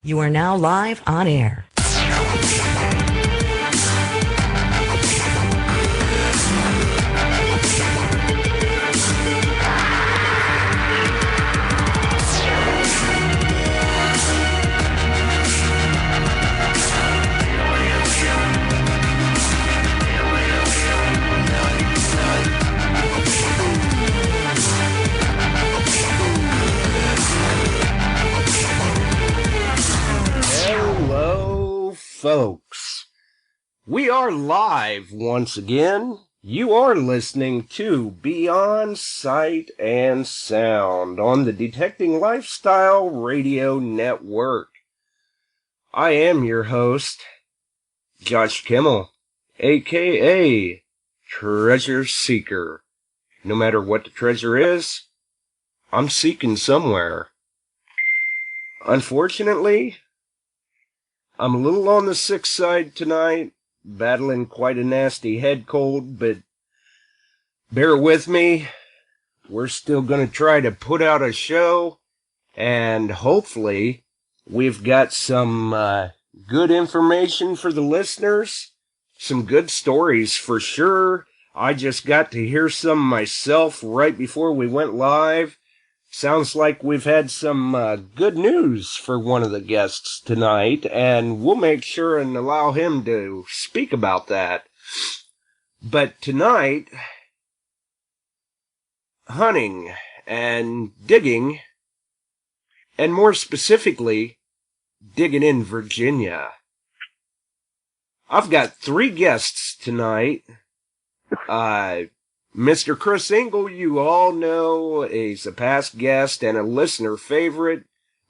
You are now live on air. Hello, folks. We are live once again. You are listening to Beyond Sight and Sound on the Detecting Lifestyle Radio Network. I am your host, Josh Kimmel, aka Treasure Seeker. No matter what the treasure is, I'm seeking somewhere. Unfortunately, I'm a little on the sick side tonight, battling quite a nasty head cold, but bear with me. We're still going to try to put out a show, and hopefully we've got some good information for the listeners, some good stories for sure. I just got to hear some myself right before we went live. Sounds like we've had some good news for one of the guests tonight, and we'll make sure and allow him to speak about that. But tonight, hunting and digging, and more specifically, digging in Virginia. I've got 3 guests tonight. Mr. Chris Engel, you all know, is a past guest and a listener favorite.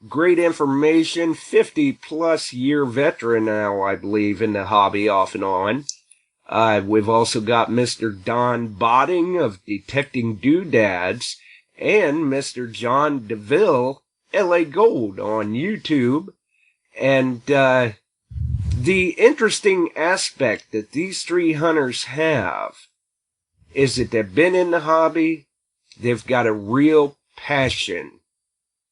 Great information, 50-plus year veteran now, I believe, in the hobby off and on. We've also got Mr. Don Botting of Detecting Doodads and Mr. John Deville, LA Gold, on YouTube. And the interesting aspect that these 3 hunters have is that they've been in the hobby, they've got a real passion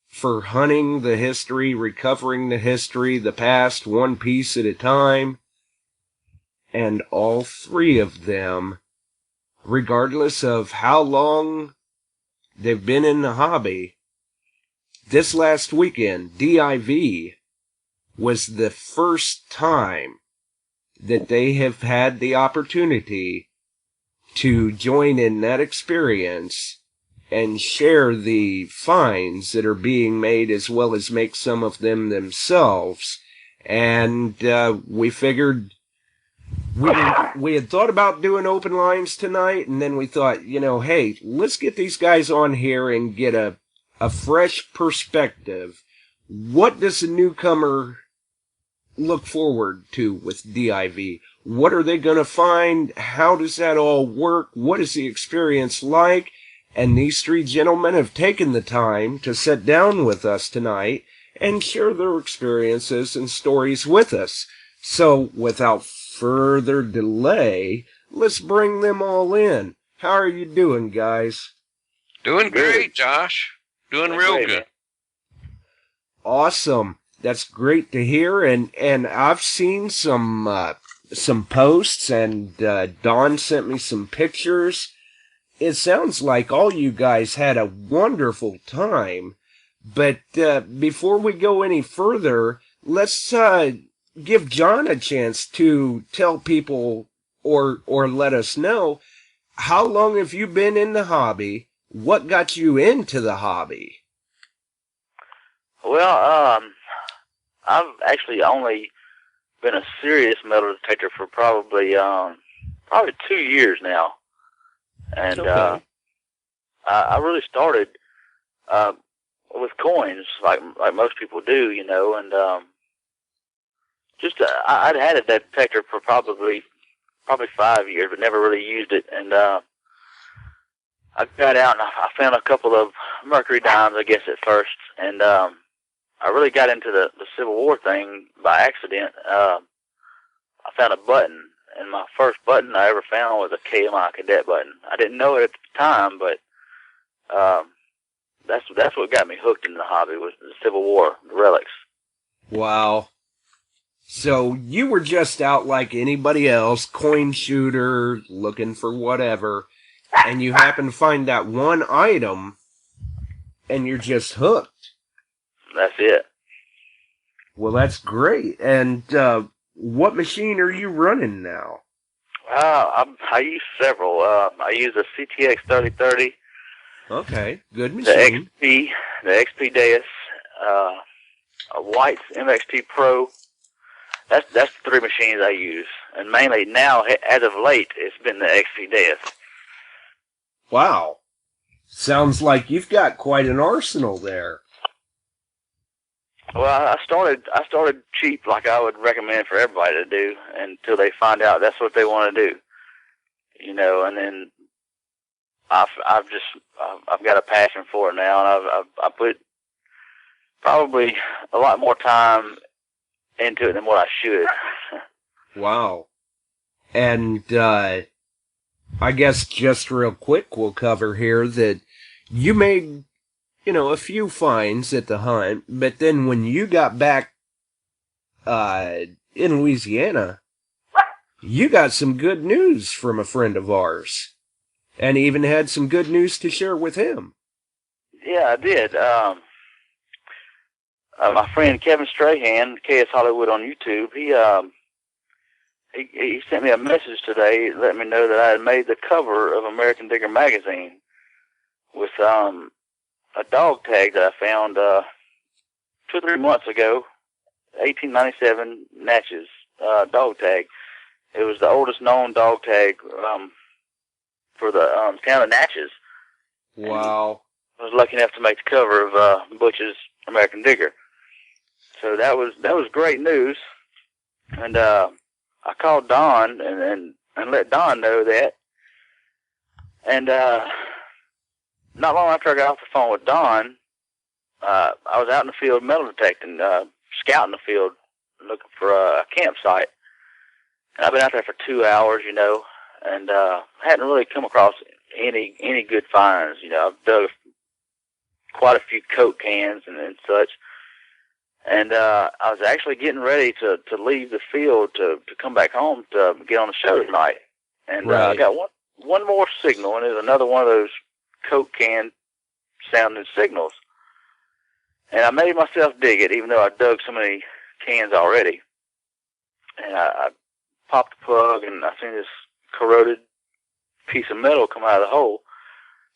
for hunting the history, recovering the history, the past, one piece at a time. And all 3 of them, regardless of how long they've been in the hobby, this last weekend, DIV, was the first time that they have had the opportunity to join in that experience and share the finds that are being made, as well as make some of them themselves. And we figured we had thought about doing open lines tonight, and then we thought, hey, let's get these guys on here and get a fresh perspective. What does a newcomer look forward to with DIV? What are they going to find? How does that all work? What is the experience like? And these 3 gentlemen have taken the time to sit down with us tonight and share their experiences and stories with us. So, without further delay, let's bring them all in. How are you doing, guys? Doing great, Josh. Doing real good. Awesome. That's great to hear. And I've seen some posts, and Dawn sent me some pictures. It sounds like all you guys had a wonderful time. But before we go any further, let's give John a chance to tell people or let us know, how long have you been in the hobby? What got you into the hobby? Well, I've actually only been a serious metal detector for probably 2 years now, and okay. I really started with coins, like most people do, and I'd had a detector for probably 5 years, but never really used it, and I got out and I found a couple of mercury dimes, I guess, at first, and I really got into the Civil War thing by accident. I found a button, and my first button I ever found was a KMI cadet button. I didn't know it at the time, but that's what got me hooked into the hobby, was the Civil War, the relics. Wow. So you were just out like anybody else, coin shooter, looking for whatever, and you happen to find that one item, and you're just hooked. That's it. Well, that's great. And what machine are you running now? I use several. I use a CTX 3030. Okay, good machine. The XP Deus, a White's MXT Pro. That's the three machines I use, and mainly now, as of late, it's been the XP Deus. Wow, sounds like you've got quite an arsenal there. Well, I started cheap, like I would recommend for everybody to do, until they find out that's what they want to do, you know. And then I've got a passion for it now, and I put probably a lot more time into it than what I should. Wow. And I guess just real quick, we'll cover here that you made, a few finds at the hunt, but then when you got back in Louisiana, you got some good news from a friend of ours, and even had some good news to share with him. Yeah, I did. My friend Kevin Strahan, KS Hollywood on YouTube, he sent me a message today, letting me know that I had made the cover of American Digger magazine with a dog tag that I found 2 or 3 months ago, 1897 Natchez dog tag. It was the oldest known dog tag for the town of Natchez. Wow. I was lucky enough to make the cover of Butch's American Digger. So that was great news. And I called Don and let Don know that. And not long after I got off the phone with Don, I was out in the field metal detecting, scouting the field, looking for a campsite. And I've been out there for 2 hours, and hadn't really come across any good finds. I've dug quite a few Coke cans and such. And I was actually getting ready to leave the field to come back home to get on the show tonight. And right. I got one more signal, and it was another one of those Coke can sounding signals. And I made myself dig it, even though I dug so many cans already. And I popped the plug, and I seen this corroded piece of metal come out of the hole.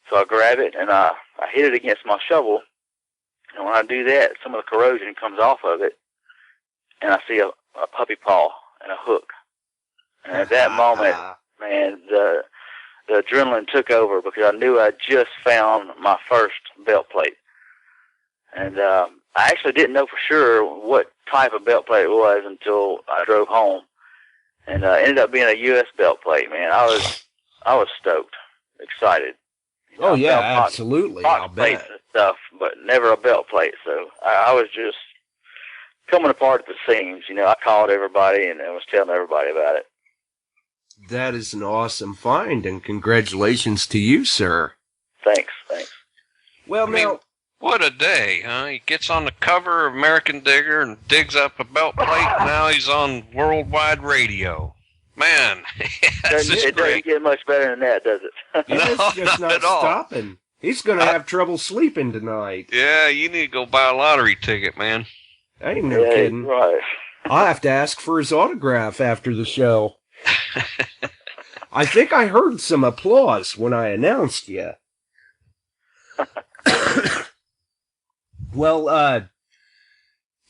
So I grab it, and I hit it against my shovel. And when I do that, some of the corrosion comes off of it, and I see a puppy paw and a hook. And at that moment, man, the adrenaline took over, because I knew I just found my first belt plate. And I actually didn't know for sure what type of belt plate it was until I drove home. And ended up being a U.S. belt plate, man. I was stoked, excited. Oh, yeah, absolutely. I'll plates bet. and stuff, but never a belt plate. So I was just coming apart at the seams. I called everybody and I was telling everybody about it. That is an awesome find, and congratulations to you, sir. Thanks. Well, now, what a day, huh? He gets on the cover of American Digger and digs up a belt plate, and now he's on worldwide radio. Man, that's just it great. doesn't get much better than that, does it? It's just not at all. stopping. He's going to have trouble sleeping tonight. Yeah, you need to go buy a lottery ticket, man. Ain't no kidding. Right. I'll have to ask for his autograph after the show. I think I heard some applause when I announced you. Well,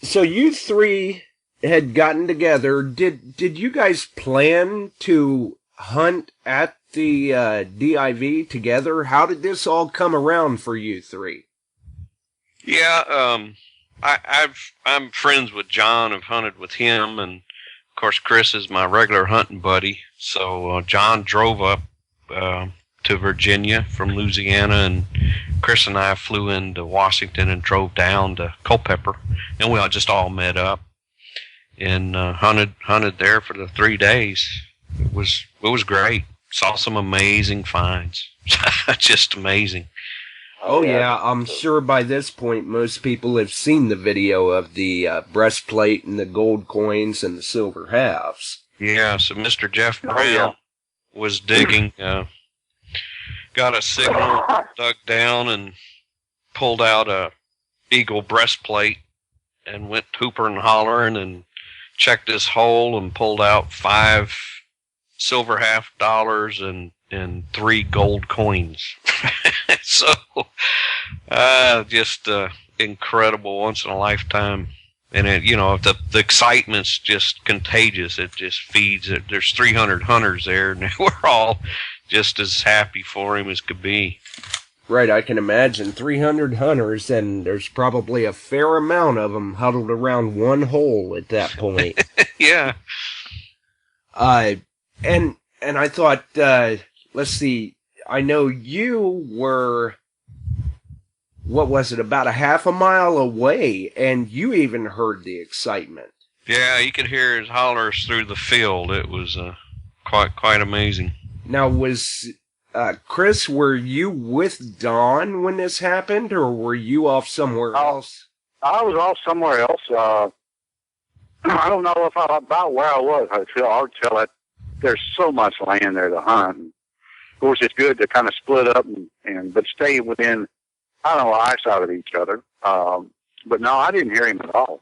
so you three had gotten together. Did you guys plan to hunt at the DIV together? How did this all come around for you three? Yeah, I'm friends with John. I've hunted with him, and of course Chris is my regular hunting buddy. So John drove up to Virginia from Louisiana, and Chris and I flew into Washington and drove down to Culpeper, and we all just all met up and hunted there for the 3 days. It was great. Saw some amazing finds, just amazing. Oh, yeah, I'm sure by this point most people have seen the video of the breastplate and the gold coins and the silver halves. Yeah, so Mr. Jeff Brown was digging, got a signal, dug down, and pulled out a eagle breastplate and went hooper and hollering and checked his hole and pulled out 5 silver $half and 3 gold coins. So, just incredible, once in a lifetime. And it, the excitement's just contagious. It just feeds it. There's 300 hunters there, and we're all just as happy for him as could be. Right, I can imagine 300 hunters, and there's probably a fair amount of them huddled around one hole at that point. Yeah. And I thought, let's see, I know you were, what was it, about a half a mile away, and you even heard the excitement. Yeah, you could hear his hollers through the field. It was quite amazing. Now, was Chris, were you with Don when this happened, or were you off somewhere else? I was off somewhere else. I don't know about where I was. I'll tell it. There's so much land there to hunt. Of course, it's good to kind of split up but stay within, eyesight of each other. But no, I didn't hear him at all.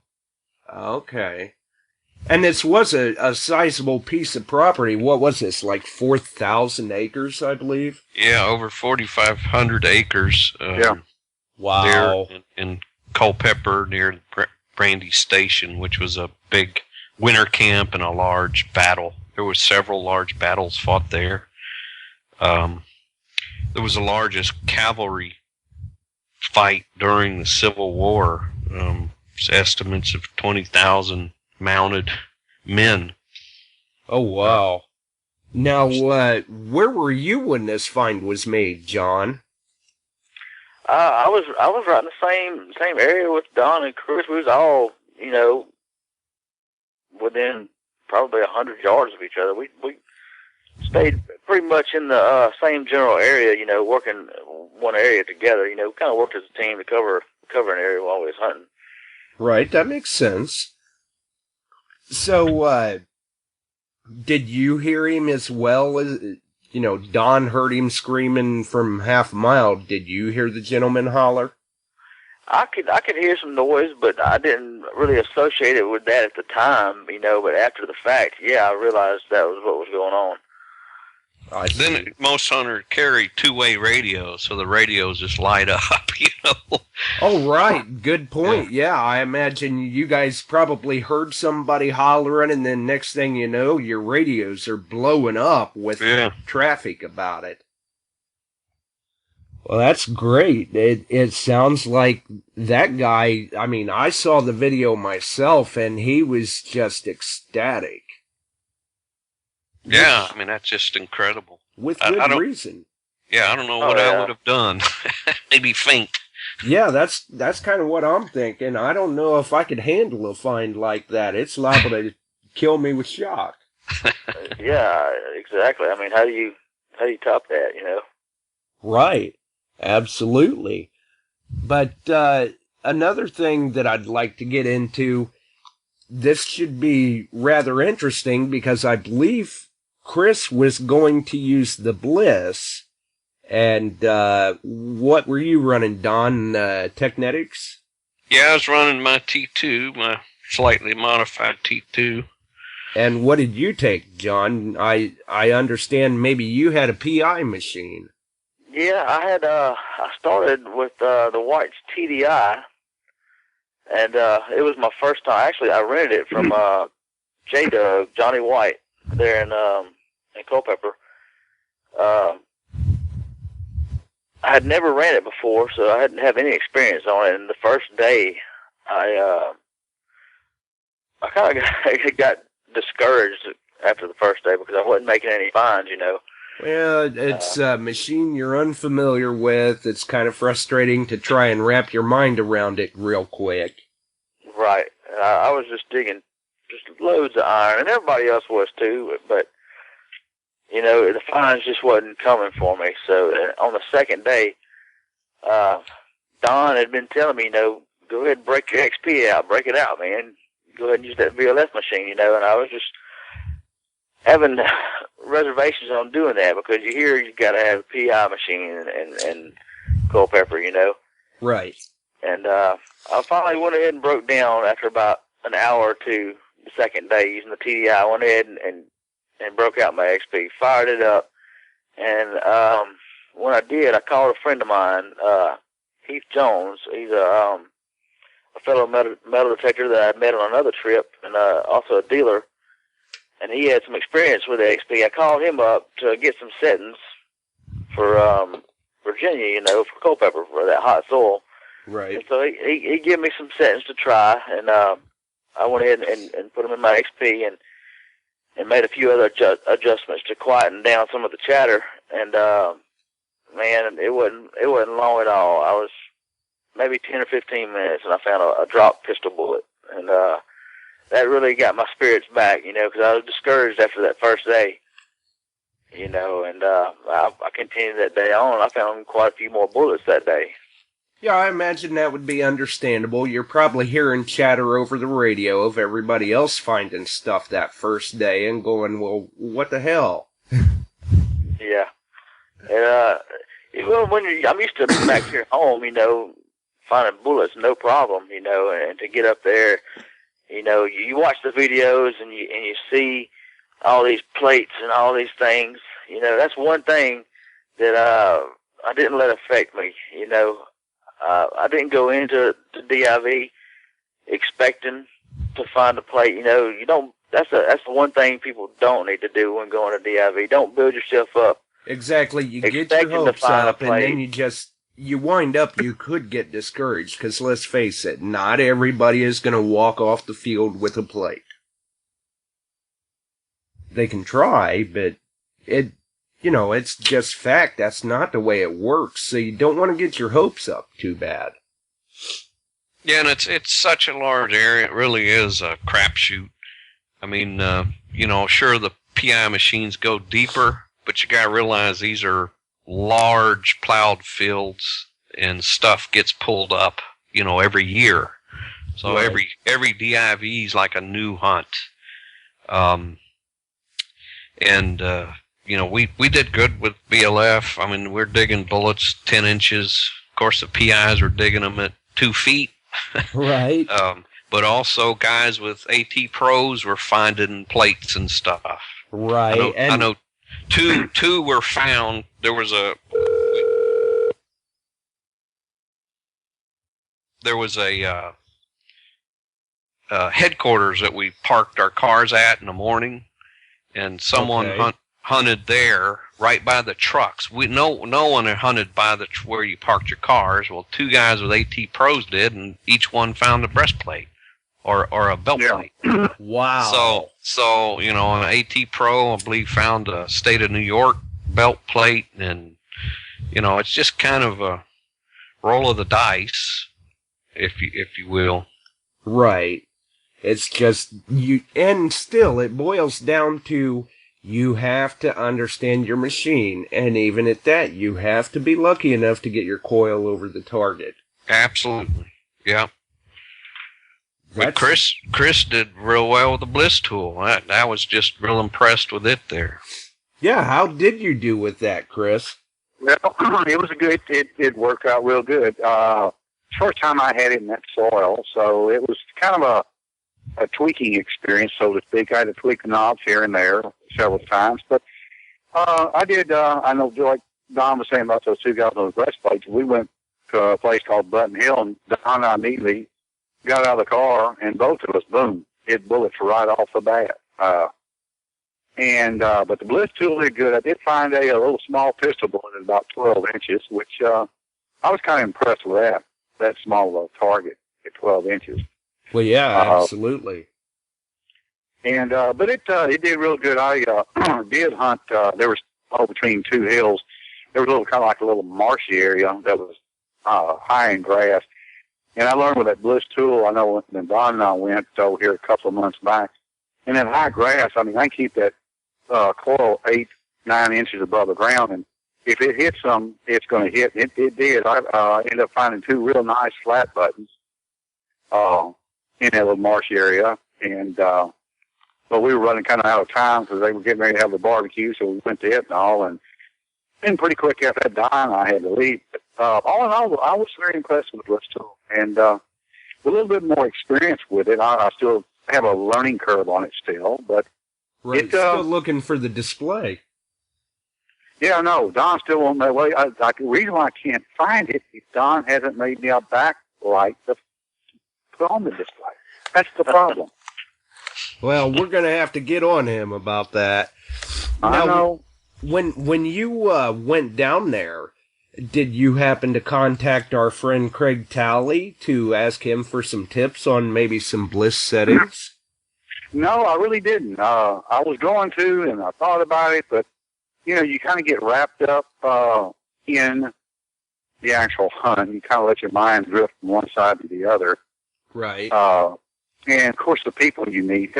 Okay. And this was a sizable piece of property. What was this, like 4,000 acres, I believe? Yeah, over 4,500 acres. Yeah. Wow. There in Culpeper near Brandy Station, which was a big winter camp and a large battle. There were several large battles fought there. There was the largest cavalry fight during the Civil War. Estimates of 20,000 mounted men. Oh, wow. Now, where were you when this find was made, John? I was right in the same area with Don and Chris. We was all, within probably 100 yards of each other. We stayed pretty much in the same general area, working one area together. Kind of worked as a team to cover an area while we was hunting. Right, that makes sense. So, did you hear him as well as, Don heard him screaming from half a mile. Did you hear the gentleman holler? I could hear some noise, but I didn't really associate it with that at the time, but after the fact, yeah, I realized that was what was going on. Then most hunters carry two-way radios, so the radios just light up, Oh, right. Good point. Yeah, I imagine you guys probably heard somebody hollering, and then next thing you know, your radios are blowing up with traffic about it. Well, that's great. It sounds like that guy, I saw the video myself, and he was just ecstatic. Yeah, that's just incredible. With good reason. Yeah, I don't know what I would have done. Maybe faint. Yeah, that's kind of what I'm thinking. I don't know if I could handle a find like that. It's liable to kill me with shock. Yeah, exactly. How do you top that, Right. Absolutely. But another thing that I'd like to get into, this should be rather interesting because I believe Chris was going to use the Bliss. And what were you running, Don? Technetics? Yeah, I was running my T2, my slightly modified T2. And what did you take, John? I understand maybe you had a PI machine. Yeah, I started with the White's TDI, and it was my first time. Actually, I rented it from J-Dub, Johnny White, there in Culpeper. I had never ran it before, so I hadn't have any experience on it. And the first day, I kind of got discouraged after the first day because I wasn't making any finds, Well, it's a machine you're unfamiliar with. It's kind of frustrating to try and wrap your mind around it real quick. Right. I was just digging just loads of iron, and everybody else was too, but the finds just wasn't coming for me. So on the second day, Don had been telling me, go ahead and break your XP out, break it out, man. Go ahead and use that VLF machine, and I was just having reservations on doing that because you hear you got to have a PI machine and Culpeper, Right. And I finally went ahead and broke down after about an hour or two the second day using the TDI. I went ahead and broke out my XP, fired it up, and when I did, I called a friend of mine, Heath Jones. He's a fellow metal detector that I met on another trip, and also a dealer. And he had some experience with the XP. I called him up to get some settings for Virginia, for Culpeper, for that hot soil. Right. And so he gave me some settings to try, and I went ahead and put them in my XP and made a few other adjustments to quieten down some of the chatter. And man, it wasn't long at all. I was maybe 10 or 15 minutes, and I found a drop pistol bullet, and that really got my spirits back, because I was discouraged after that first day, and I continued that day on. I found quite a few more bullets that day. Yeah, I imagine that would be understandable. You're probably hearing chatter over the radio of everybody else finding stuff that first day and going, well, what the hell? Yeah. And, I'm used to back here at home, finding bullets, no problem, and to get up there, you watch the videos and you see all these plates and all these things, that's one thing that I didn't let affect me, I didn't go into the DIV expecting to find a plate, that's the one thing people don't need to do when going to DIV. Don't build yourself up. Exactly, you get your hopes up, and then you wind up, you could get discouraged, because let's face it, not everybody is going to walk off the field with a plate. They can try, but it's just fact, that's not the way it works, so you don't want to get your hopes up too bad. Yeah, and it's such a large area, it really is a crapshoot. I mean, sure, the PI machines go deeper, but you gotta realize these are large plowed fields and stuff gets pulled up, every year. So right. every DIV is like a new hunt. We did good with BLF. I mean, we're digging bullets 10 inches. Of course, the PIs were digging them at 2 feet. Right. But also guys with AT Pros were finding plates and stuff. Right. I know two were found. There was a headquarters that we parked our cars at in the morning, and someone hunted there right by the trucks. No one had hunted by where you parked your cars. Well, 2 guys with AT Pros did, and each one found a breastplate or a belt plate. Wow. So an AT Pro, I believe, found a state of New York belt plate, and it's just kind of a roll of the dice, if you will. Right. It's just and still it boils down to you have to understand your machine, and even at that, you have to be lucky enough to get your coil over the target. Absolutely. Yeah. But Chris did real well with the Bliss tool. I was just real impressed with it there. Yeah, how did you do with that, Chris? Well, it was it worked out real good. First time I had it in that soil, so it was kind of a tweaking experience, so to speak. I had to tweak the knobs here and there several times, but I did. I know, like Don was saying about those 2 guys on the breastplates. We went to a place called Button Hill, and Don and I immediately got out of the car, and both of us, boom, hit bullets right off the bat. But the Bliss tool did good. I did find a little small pistol bullet at about 12 inches, which I was kind of impressed with that small of a target at 12 inches. Well, yeah, absolutely. But it did real good. I did hunt. There was between 2 hills. There was a little marshy area that was high in grass. And I learned with that Bliss tool. I know when Don and I went over here a couple of months back, and in high grass, I mean, I keep that coil 8-9 inches above the ground, and if it hits them, it's going to hit. It did. I ended up finding 2 real nice flat buttons in that little marsh area, and but we were running kind of out of time because they were getting ready to have the barbecue, so we went to it and all, and then pretty quick after that dying, I had to leave. But all in all, I was very impressed with the Bliss tool, and with a little bit more experience with it, I still have a learning curve on it still, but Right, still looking for the display. Yeah, no, Don still on that way. The reason why I can't find it is Don hasn't made me a backlight to put on the display. That's the problem. Well, we're going to have to get on him about that. I know. When you went down there, did you happen to contact our friend Craig Talley to ask him for some tips on maybe some Bliss settings? No, I really didn't. I was going to, and I thought about it, but, you know, you kind of get wrapped up in the actual hunt. You kind of let your mind drift from one side to the other. Right. And, of course, the people you meet.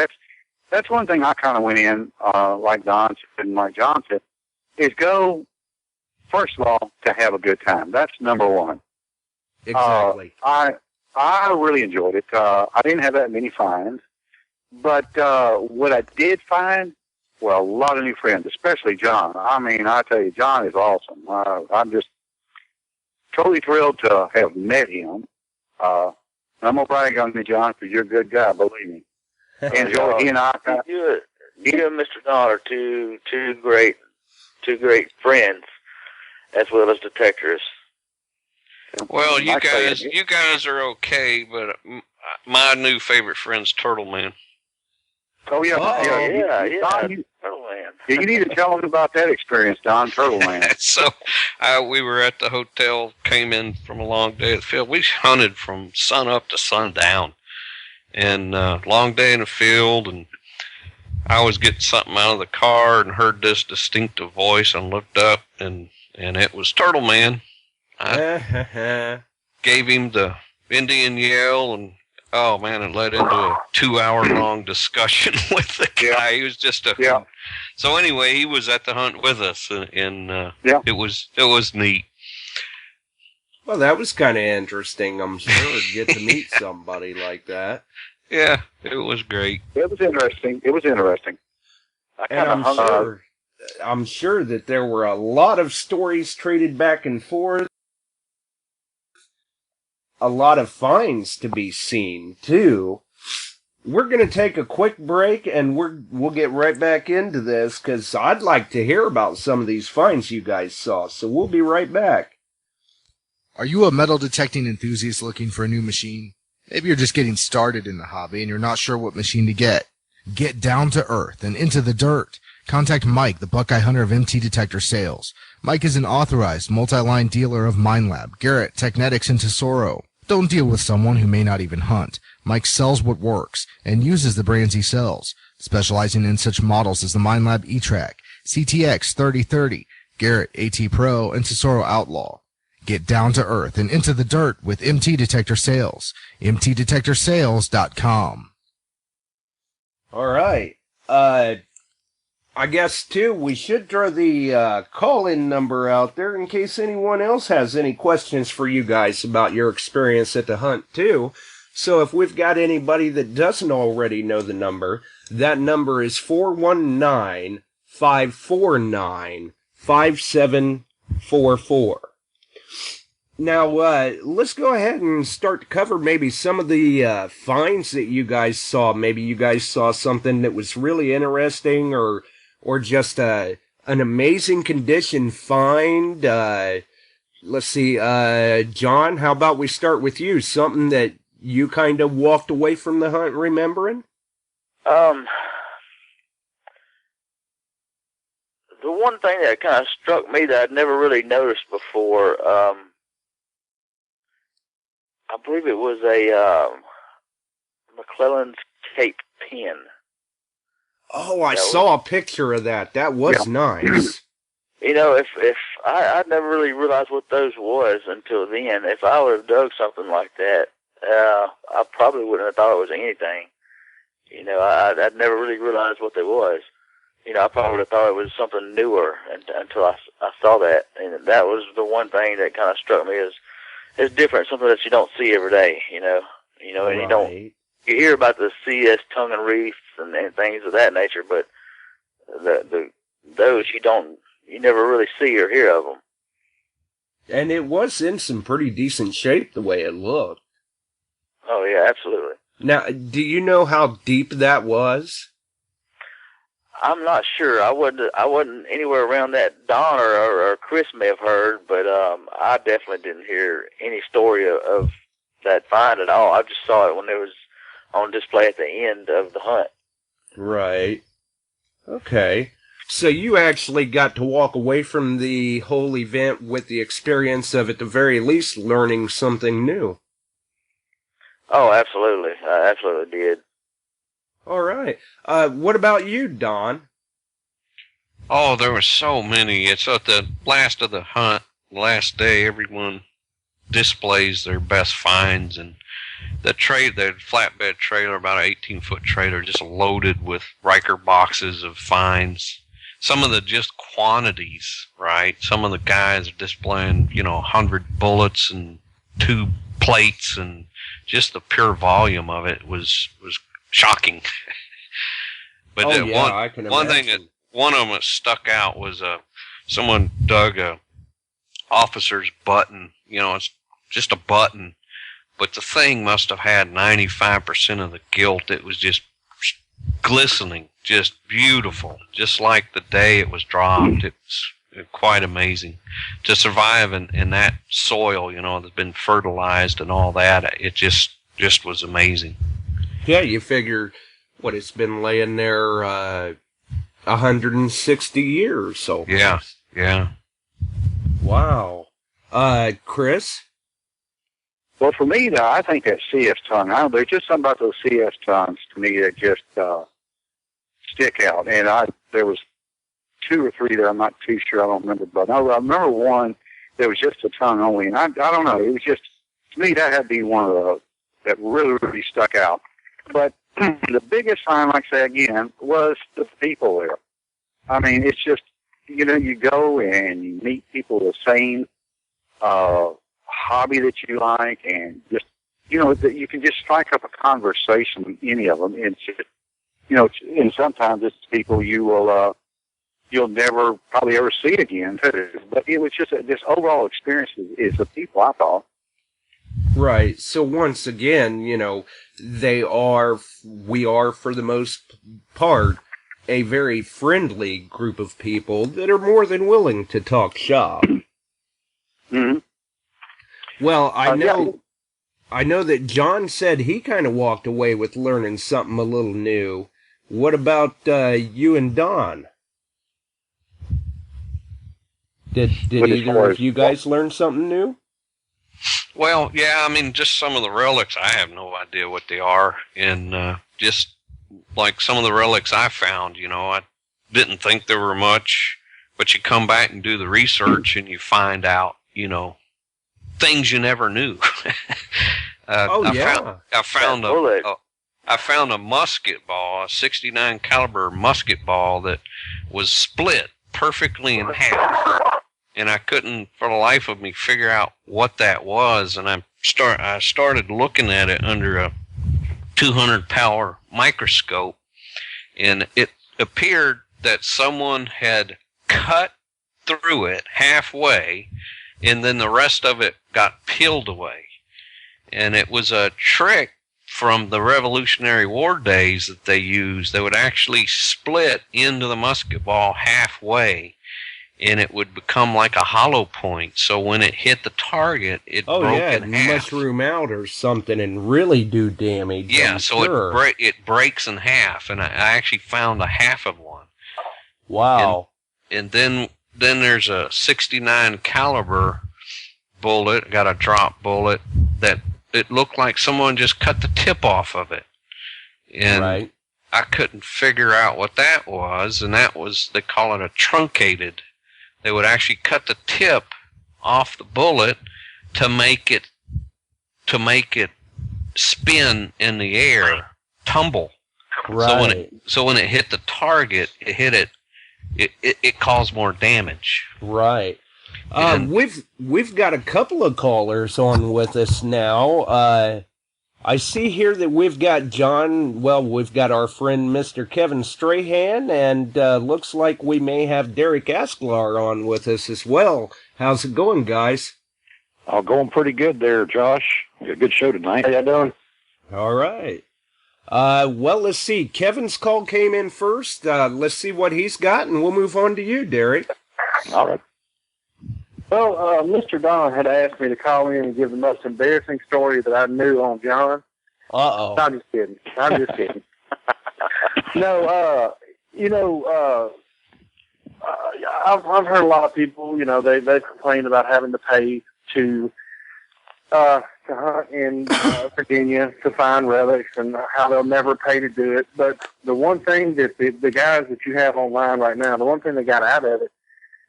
That's one thing I kind of went in, like Don said and like John said, is go, first of all, to have a good time. That's number one. Exactly. I really enjoyed it. I didn't have that many finds. But what I did find, well, a lot of new friends, especially John. I mean, I tell you, John is awesome. I'm just totally thrilled to have met him. I'm going to brag on you, John, because you're a good guy, believe me. And he and I... You and Mr. Don are two great friends, as well as detectors. Well, you guys are okay, but my new favorite friend's Turtle Man. Oh, yeah. Yeah. Don, Turtle Man. you need to tell him about that experience, Don, Turtle Man. So we were at the hotel, came in from a long day at the field. We hunted from sun up to sundown, and long day in the field, and I was getting something out of the car and heard this distinctive voice and looked up, and it was Turtle Man. I gave him the Indian yell, and oh man, it led into a 2-hour-long discussion with the guy. He was just a So anyway, he was at the hunt with us, and it was neat. Well, that was kind of interesting. I'm sure to get to meet somebody like that. Yeah, it was great. It was interesting. And I'm sure that there were a lot of stories traded back and forth. A lot of finds to be seen, too. We're going to take a quick break, and we'll get right back into this, because I'd like to hear about some of these finds you guys saw, so we'll be right back. Are you a metal detecting enthusiast looking for a new machine? Maybe you're just getting started in the hobby, and you're not sure what machine to get. Get down to earth and into the dirt. Contact Mike, the Buckeye Hunter of MT Detector Sales. Mike is an authorized multi-line dealer of MineLab, Garrett, Technetics, and Tesoro. Don't deal with someone who may not even hunt. Mike sells what works and uses the brands he sells, specializing in such models as the MineLab E-Track, CTX 3030, Garrett AT Pro, and Tesoro Outlaw. Get down to earth and into the dirt with MT Detector Sales. MTDetectorsales.com. All right. I guess, too, we should throw the call-in number out there in case anyone else has any questions for you guys about your experience at the hunt, too. So if we've got anybody that doesn't already know the number, that number is 419-549-5744. Now, let's go ahead and start to cover maybe some of the finds that you guys saw. Maybe you guys saw something that was really interesting or just an amazing condition find. Let's see, John, how about we start with you? Something that you kind of walked away from the hunt remembering? The one thing that kind of struck me that I'd never really noticed before, I believe it was a McClellan's Cape pin. Oh, I saw a picture of that. That was nice. You know, if I never really realized what those was until then. If I would have dug something like that, I probably wouldn't have thought it was anything. You know, I'd never really realized what they was. I probably would have thought it was something newer until I saw that. And that was the one thing that kind of struck me as different, something that you don't see every day, and you hear about the CS tongue and reefs and things of that nature, but those you never really see or hear of them. And it was in some pretty decent shape the way it looked. Oh yeah, absolutely. Now, do you know how deep that was? I'm not sure. I wasn't anywhere around that. Don or Chris may have heard, but I definitely didn't hear any story of that find at all. I just saw it when it was on display at the end of the hunt. Right. Okay. So you actually got to walk away from the whole event with the experience of, at the very least, learning something new. Oh, absolutely. I absolutely did. All right. What about you, Don? Oh, there were so many. It's at the last of the hunt, last day, everyone displays their best finds, and the flatbed trailer, about an 18-foot trailer, just loaded with Riker boxes of finds. Some of the just quantities, right? Some of the guys are displaying, 100 bullets and 2 plates, and just the pure volume of it was shocking. But I can one thing imagine. one of them that stuck out was someone dug a officer's button. It's just a button, but the thing must have had 95% of the gilt. It was just glistening, just beautiful, just like the day it was dropped. It was quite amazing to survive in that soil, that's been fertilized and all that. It just was amazing. Yeah, you figure it's been laying there 160 years so. Yeah. Wow. Chris? Well, for me, though, I think that CS tongue, there's just something about those CS tongues to me that just stick out. And there was 2 or 3 there, I'm not too sure, I don't remember. But I remember one that was just a tongue only. And I don't know, it was just, to me, that had to be one of those that really, really stuck out. But the biggest sign, like I say again, was the people there. I mean, it's just, you go and you meet people the same hobby that you like, and just, that you can just strike up a conversation with any of them. And just, and sometimes it's people you'll never probably ever see again too. But it was just this overall experience is the people, I thought. Right. So once again, we are for the most part a very friendly group of people that are more than willing to talk shop. Mm-hmm. Well, I know that John said he kind of walked away with learning something a little new. What about you and Don? Did either of you guys learn something new? Well, yeah, just some of the relics, I have no idea what they are. And just like some of the relics I found, I didn't think there were much, but you come back and do the research and you find out, things you never knew. I found a musket ball, a 69 caliber musket ball that was split perfectly in half. And I couldn't, for the life of me, figure out what that was. And I started looking at it under a 200 power microscope, and it appeared that someone had cut through it halfway, and then the rest of it got peeled away. And it was a trick from the Revolutionary War days that they used. They would actually split into the musket ball halfway, and it would become like a hollow point. So when it hit the target, it broke in half. Mushroom out or something and really do damage. Yeah, it breaks in half, and I actually found a half of one. Wow. And then there's a 69 caliber bullet, got a drop bullet, that it looked like someone just cut the tip off of it. And right. I couldn't figure out what that was, and that was, they call it a truncated. They would actually cut the tip off the bullet to make it spin in the air, tumble. Right. So when it hit the target, it caused more damage. Right. And We've got a couple of callers on with us now. I see here that we've got John. Well, we've got our friend Mr. Kevin Strahan, and looks like we may have Derek Asklar on with us as well. How's it going, guys? Going pretty good there, Josh. A good show tonight. How you doing? All right. Well, let's see. Kevin's call came in first. Let's see what he's got, and we'll move on to you, Derek. All right. Well, Mr. Don had asked me to call in and give the most embarrassing story that I knew on John. Uh-oh. I'm just kidding. No, I've heard a lot of people, they complain about having to pay to hunt in Virginia to find relics and how they'll never pay to do it. But the one thing that the guys that you have online right now, the one thing they got out of it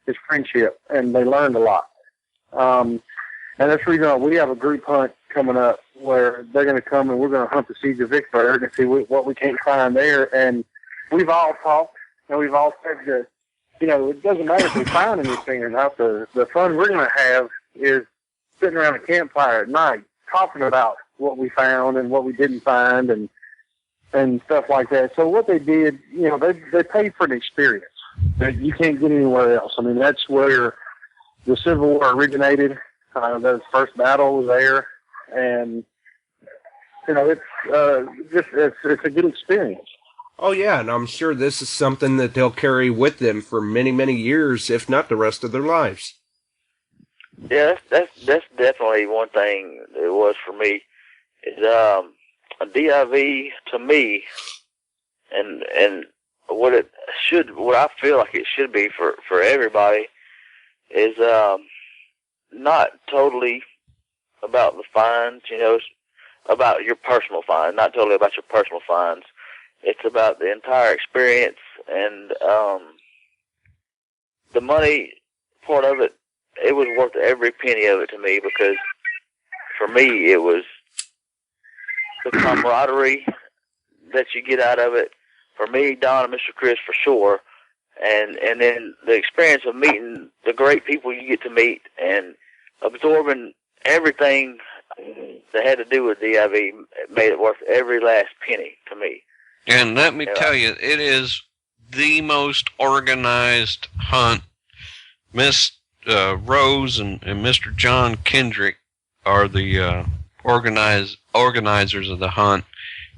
is friendship, and they learned a lot. And that's the reason we have a group hunt coming up where they're going to come and we're going to hunt the Siege of Vicksburg and see what we can't find there. And we've all talked and we've all said that, it doesn't matter if we find anything or not. The fun we're going to have is sitting around a campfire at night talking about what we found and what we didn't find and stuff like that. So what they did, they paid for an experience that you can't get anywhere else. I mean, that's where the Civil War originated. The first battle was there, and it's a good experience. Oh yeah, and I'm sure this is something that they'll carry with them for many, many years, if not the rest of their lives. Yeah, that's definitely one thing it was for me. Is a DIV to me, and what I feel like it should be for everybody is not totally about the finds, it's about your personal find, not totally about your personal finds. It's about the entire experience, and the money part of it, it was worth every penny of it to me, because for me it was the camaraderie that you get out of it. For me, Don and Mr. Chris, for sure. And then the experience of meeting the great people you get to meet and absorbing everything that had to do with DIV made it worth every last penny to me. And let me tell you, it is the most organized hunt. Miss Rose and Mr. John Kendrick are the organizers of the hunt,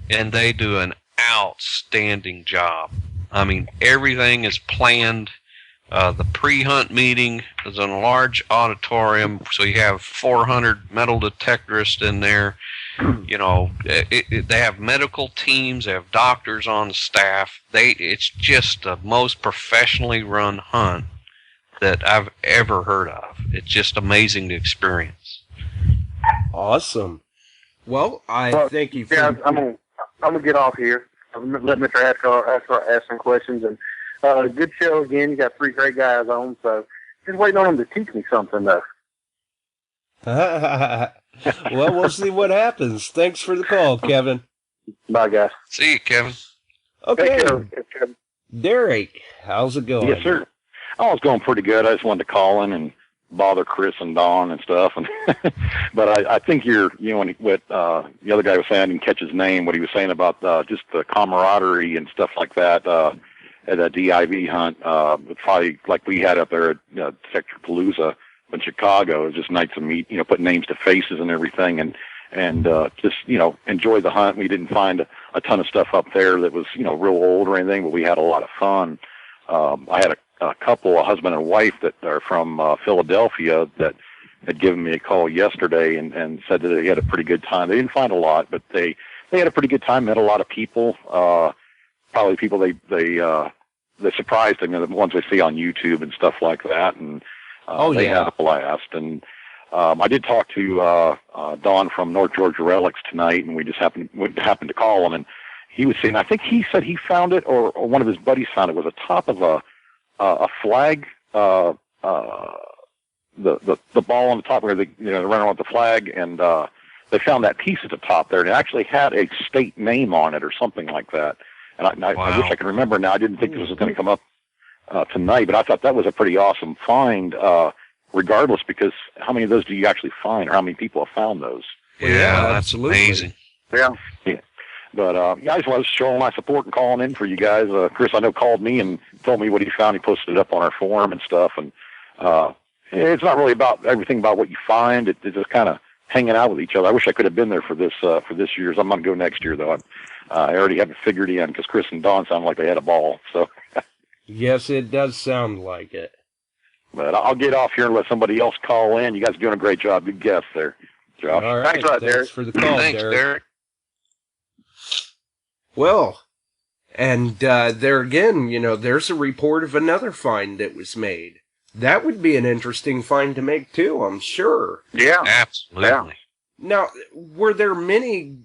and they do an outstanding job. I mean, everything is planned. The pre-hunt meeting is in a large auditorium, so you have 400 metal detectorists in there. They have medical teams, they have doctors on the staff. It's just the most professionally run hunt that I've ever heard of. It's just amazing to experience. Awesome. Well, thank you. I'm gonna get off here. Let Mr. ask some questions, and good show again. You got three great guys on, so just waiting on them to teach me something though. Well, we'll see what happens. Thanks for the call, Kevin. Bye, guys. See you, Kevin. Okay, Derek, how's it going? Yes, sir. Oh, it's going pretty good. I just wanted to call in and bother Chris and Dawn and stuff, and but I think what the other guy was saying, I didn't catch his name. What he was saying about just the camaraderie and stuff like that at a DIV hunt, probably like we had up there at Sector Palooza in Chicago. It was just nice to meet, put names to faces and everything, and just enjoy the hunt. We didn't find a ton of stuff up there that was real old or anything, but we had a lot of fun. I had a couple, a husband and wife that are from Philadelphia that had given me a call yesterday and said that they had a pretty good time. They didn't find a lot, but they had a pretty good time, met a lot of people, probably people they surprised them, the ones they see on YouTube and stuff like that, and they had a blast. And I did talk to Don from North Georgia Relics tonight, and we just happened to call him, and he was saying, I think he said he found it, or one of his buddies found it, was atop of a flag, the ball on the top where they run around with the flag, and they found that piece at the top there, and it actually had a state name on it or something like that. And I wish I could remember now. I didn't think this was going to come up tonight, but I thought that was a pretty awesome find, regardless, because how many of those do you actually find, or how many people have found those? Yeah, that's amazing. Yeah. But yeah, I just was showing my support and calling in for you guys. Chris, I know, called me and told me what he found. He posted it up on our forum and stuff. And it's not really about everything about what you find. It's just kind of hanging out with each other. I wish I could have been there for this year's. I'm going to go next year, though. I already have it figured in because Chris and Don sound like they had a ball. So. Yes, it does sound like it. But I'll get off here and let somebody else call in. You guys are doing a great job. Good guess there, Josh. All right, thanks Derek. for the call, Thanks, Derek. Well, and there again, there's a report of another find that was made. That would be an interesting find to make, too, I'm sure. Yeah. Absolutely. Yeah. Now, were there many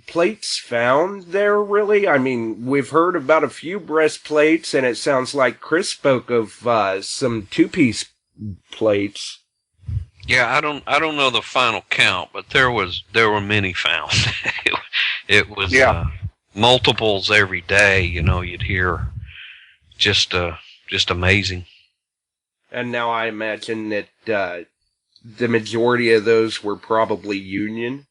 plates found there, really? I mean, we've heard about a few breastplates, and it sounds like Chris spoke of some two-piece plates. Yeah, I don't know the final count, but there were many found. It was multiples every day. You'd hear just amazing. And now I imagine that the majority of those were probably Union.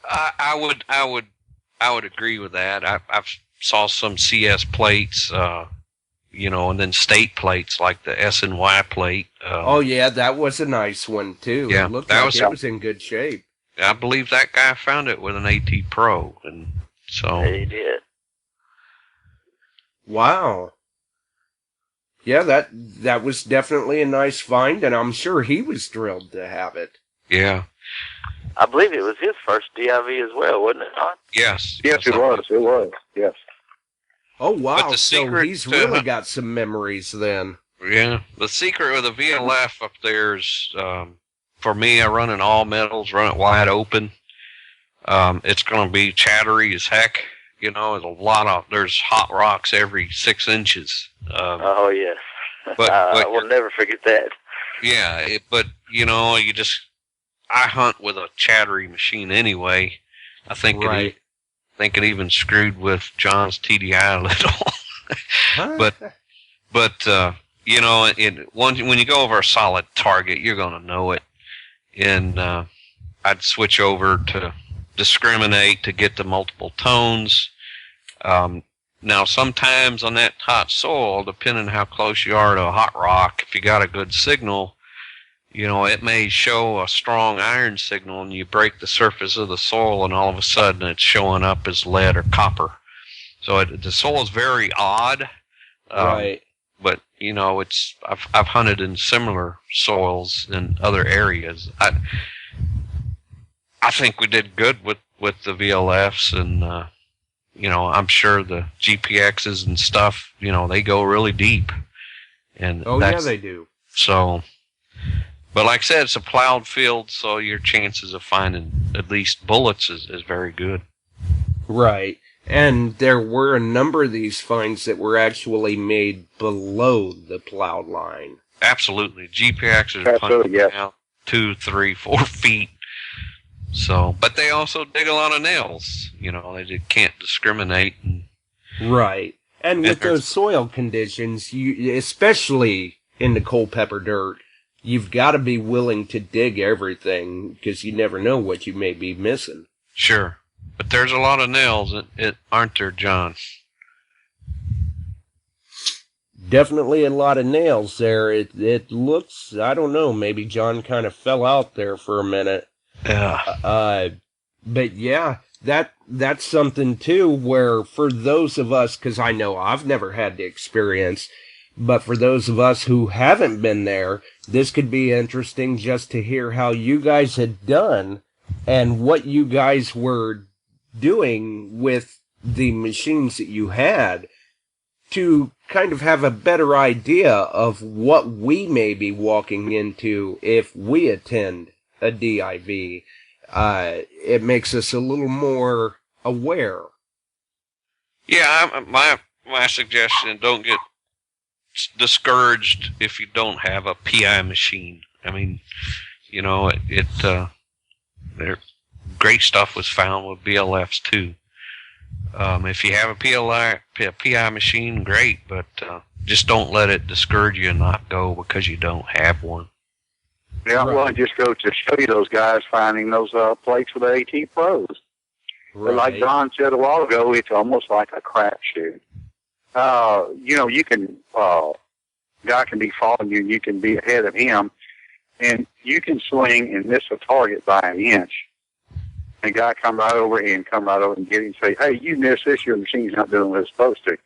I would agree with that. I've saw some CS plates, and then state plates like the S&Y plate. Oh yeah, that was a nice one too. Yeah, it looked like it was in good shape. I believe that guy found it with an AT Pro, and so he did. Wow. Yeah, that was definitely a nice find, and I'm sure he was thrilled to have it. Yeah. I believe it was his first DIV as well, wasn't it, Don? Yes. Yes, it was. It was. Yes. Oh, wow. But the so secret he's really got some memories then. Yeah. The secret of the VLF up there is, for me, I run in all metals, run it wide open. It's going to be chattery as heck. There's hot rocks every 6 inches. Oh, yes. But I will never forget that. Yeah, I hunt with a chattery machine anyway. I think it even screwed with John's TDI a little. but when you go over a solid target, you're going to know it. And I'd switch over to discriminate to get the multiple tones. Now, sometimes on that hot soil, depending on how close you are to a hot rock, if you got a good signal, it may show a strong iron signal, and you break the surface of the soil, and all of a sudden it's showing up as lead or copper. So the soil is very odd. Right. But I've hunted in similar soils in other areas. I think we did good with the VLFs, and I'm sure the GPXs and stuff. They go really deep. And yeah, they do. So. But like I said, it's a plowed field, so your chances of finding at least bullets is very good. Right. And there were a number of these finds that were actually made below the plowed line. Absolutely. GPXs are punching out 2, 3, 4 feet. So, but they also dig a lot of nails. They can't discriminate. Right. And with those soil conditions, especially in the Culpeper dirt, you've got to be willing to dig everything because you never know what you may be missing. Sure. But there's a lot of nails, aren't there, John? Definitely a lot of nails there. It looks, I don't know, maybe John kind of fell out there for a minute. Yeah. But yeah, that's something too where for those of us, because I know I've never had the experience, but for those of us who haven't been there, this could be interesting just to hear how you guys had done and what you guys were doing with the machines that you had to kind of have a better idea of what we may be walking into if we attend a DIV. It makes us a little more aware. Yeah, my suggestion, don't get discouraged if you don't have a PI machine. I mean, there great stuff was found with BLFs too. If you have a PI machine, great, but just don't let it discourage you and not go because you don't have one. Yeah, well, I just go to show you those guys finding those plates for the AT Pros. But like Don said a while ago, it's almost like a crapshoot. You can, guy can be following you, and you can be ahead of him, and you can swing and miss a target by an inch. And guy come right over and get him and say, hey, you missed this, your machine's not doing what it's supposed to.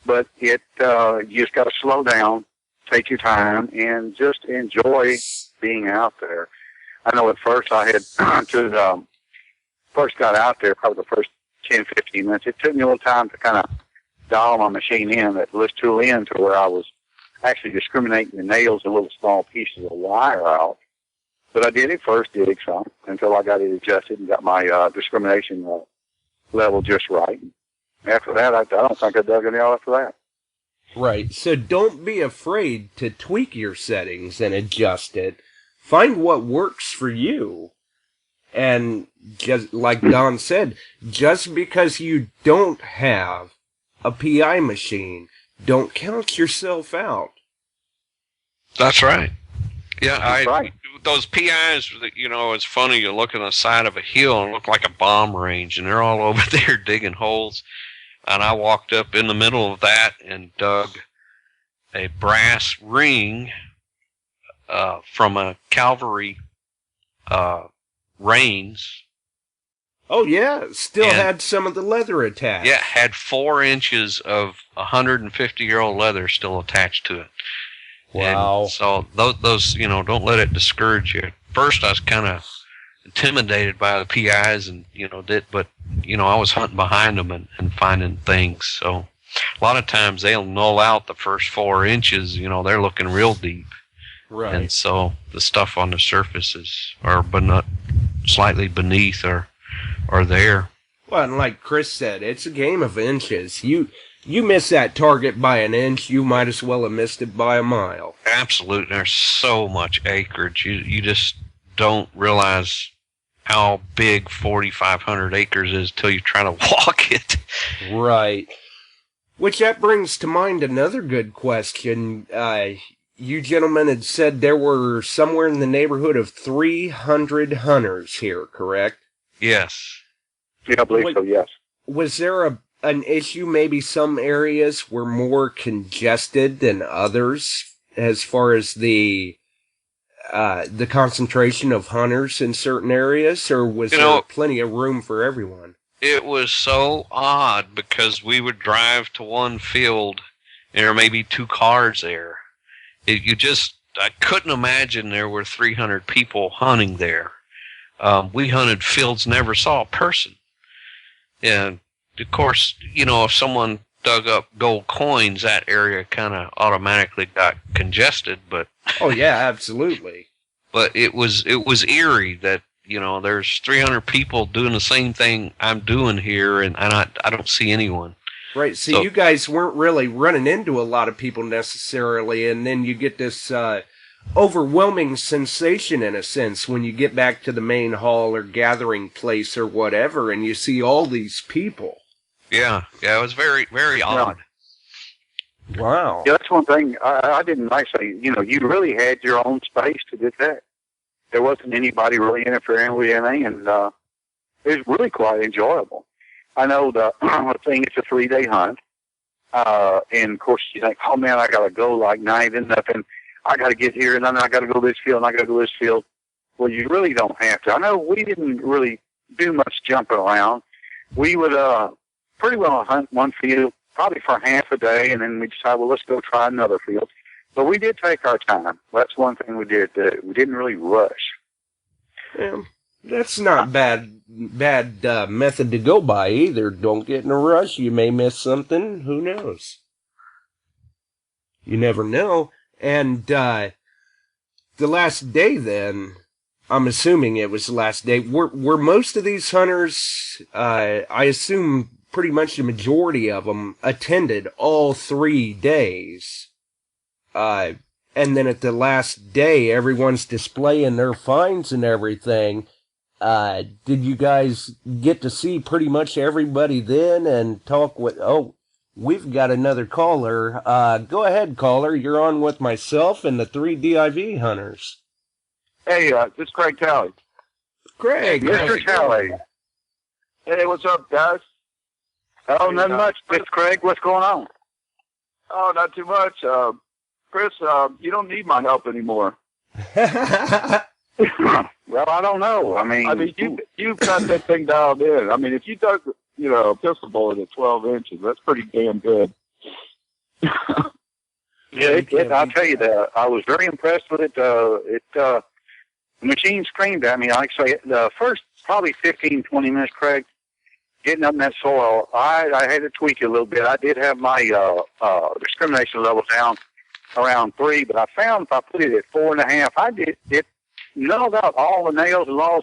But you just got to slow down, take your time, and just enjoy being out there. I know at first I had first got out there, probably the first 10, 15 minutes. It took me a little time to kind of dial my machine in, that list tool in, to where I was actually discriminating the nails and little small pieces of wire out. But I did it first, some, until I got it adjusted and got my discrimination level just right. After that, I don't think I dug any out after that. Right. So don't be afraid to tweak your settings and adjust it. Find what works for you. And just like Don said, just because you don't have a PI machine, don't count yourself out. That's right. Yeah, right. Those PIs, it's funny. You look on the side of a hill and look like a bomb range, and they're all over there digging holes. And I walked up in the middle of that and dug a brass ring from a cavalry reins. Oh, yeah. Still had some of the leather attached. Yeah, had 4 inches of 150-year-old leather still attached to it. Wow. And so those, don't let it discourage you. First, I was kind of intimidated by the PIs and, but I was hunting behind them and finding things. So a lot of times they'll null out the first 4 inches, they're looking real deep. Right. And so the stuff on the surfaces are slightly beneath or there. Well, and like Chris said, it's a game of inches. You miss that target by an inch, you might as well have missed it by a mile. Absolutely. There's so much acreage. You just don't realize how big 4,500 acres is till you try to walk it. Right. Which that brings to mind another good question. You gentlemen had said there were somewhere in the neighborhood of 300 hunters here, correct? Yes. Yeah, I believe so, yes. Was there an issue, maybe some areas were more congested than others as far as the concentration of hunters in certain areas, or was there plenty of room for everyone? It was so odd because we would drive to one field and there may be 2 cars there. I couldn't imagine there were 300 people hunting there. We hunted fields, never saw a person. And of course, if someone dug up gold coins, that area kind of automatically got congested. But oh yeah, absolutely. But it was eerie that there's 300 people doing the same thing I'm doing here, and I don't see anyone. Right. So you guys weren't really running into a lot of people necessarily, and then you get this overwhelming sensation in a sense when you get back to the main hall or gathering place or whatever, and you see all these people. Yeah, it was very, very odd. Wow. Yeah, that's one thing I didn't like. So, you really had your own space to detect. There wasn't anybody really interfering with anything, and it was really quite enjoyable. I know the thing, it's a 3-day hunt, and of course you think, oh man, I got to go like night and nothing. I got to get here, and then I got to go this field, and I got to go this field. Well, you really don't have to. I know we didn't really do much jumping around. We would pretty well hunt one field probably for half a day, and then we decided, well, let's go try another field. But we did take our time. That's one thing we did do. We didn't really rush. Yeah, that's not bad method to go by either. Don't get in a rush. You may miss something. Who knows? You never know. And the last day then, I'm assuming it was the last day, were most of these hunters, I assume pretty much the majority of them attended all 3 days. And then at the last day, everyone's displaying their finds and everything. did you guys get to see pretty much everybody then and talk with, oh, we've got another caller. Go ahead, caller. You're on with myself and the 3 DIV hunters. Hey, this is Craig Talley. Craig. Mr. Talley. Hey, what's up, guys? Oh, not much. This is Craig. What's going on? Oh, not too much. Chris, you don't need my help anymore. Well, I don't know. I mean, you've got that thing dialed in. I mean, if you dug, a pistol bullet at 12 inches, that's pretty damn good. Yeah, I'll tell you that. I was very impressed with it. The machine screamed at me. Like I say, the first probably 15, 20 minutes, Craig, getting up in that soil, I had to tweak it a little bit. I did have my discrimination level down around 3, but I found if I put it at 4.5, it nulled out all the nails and all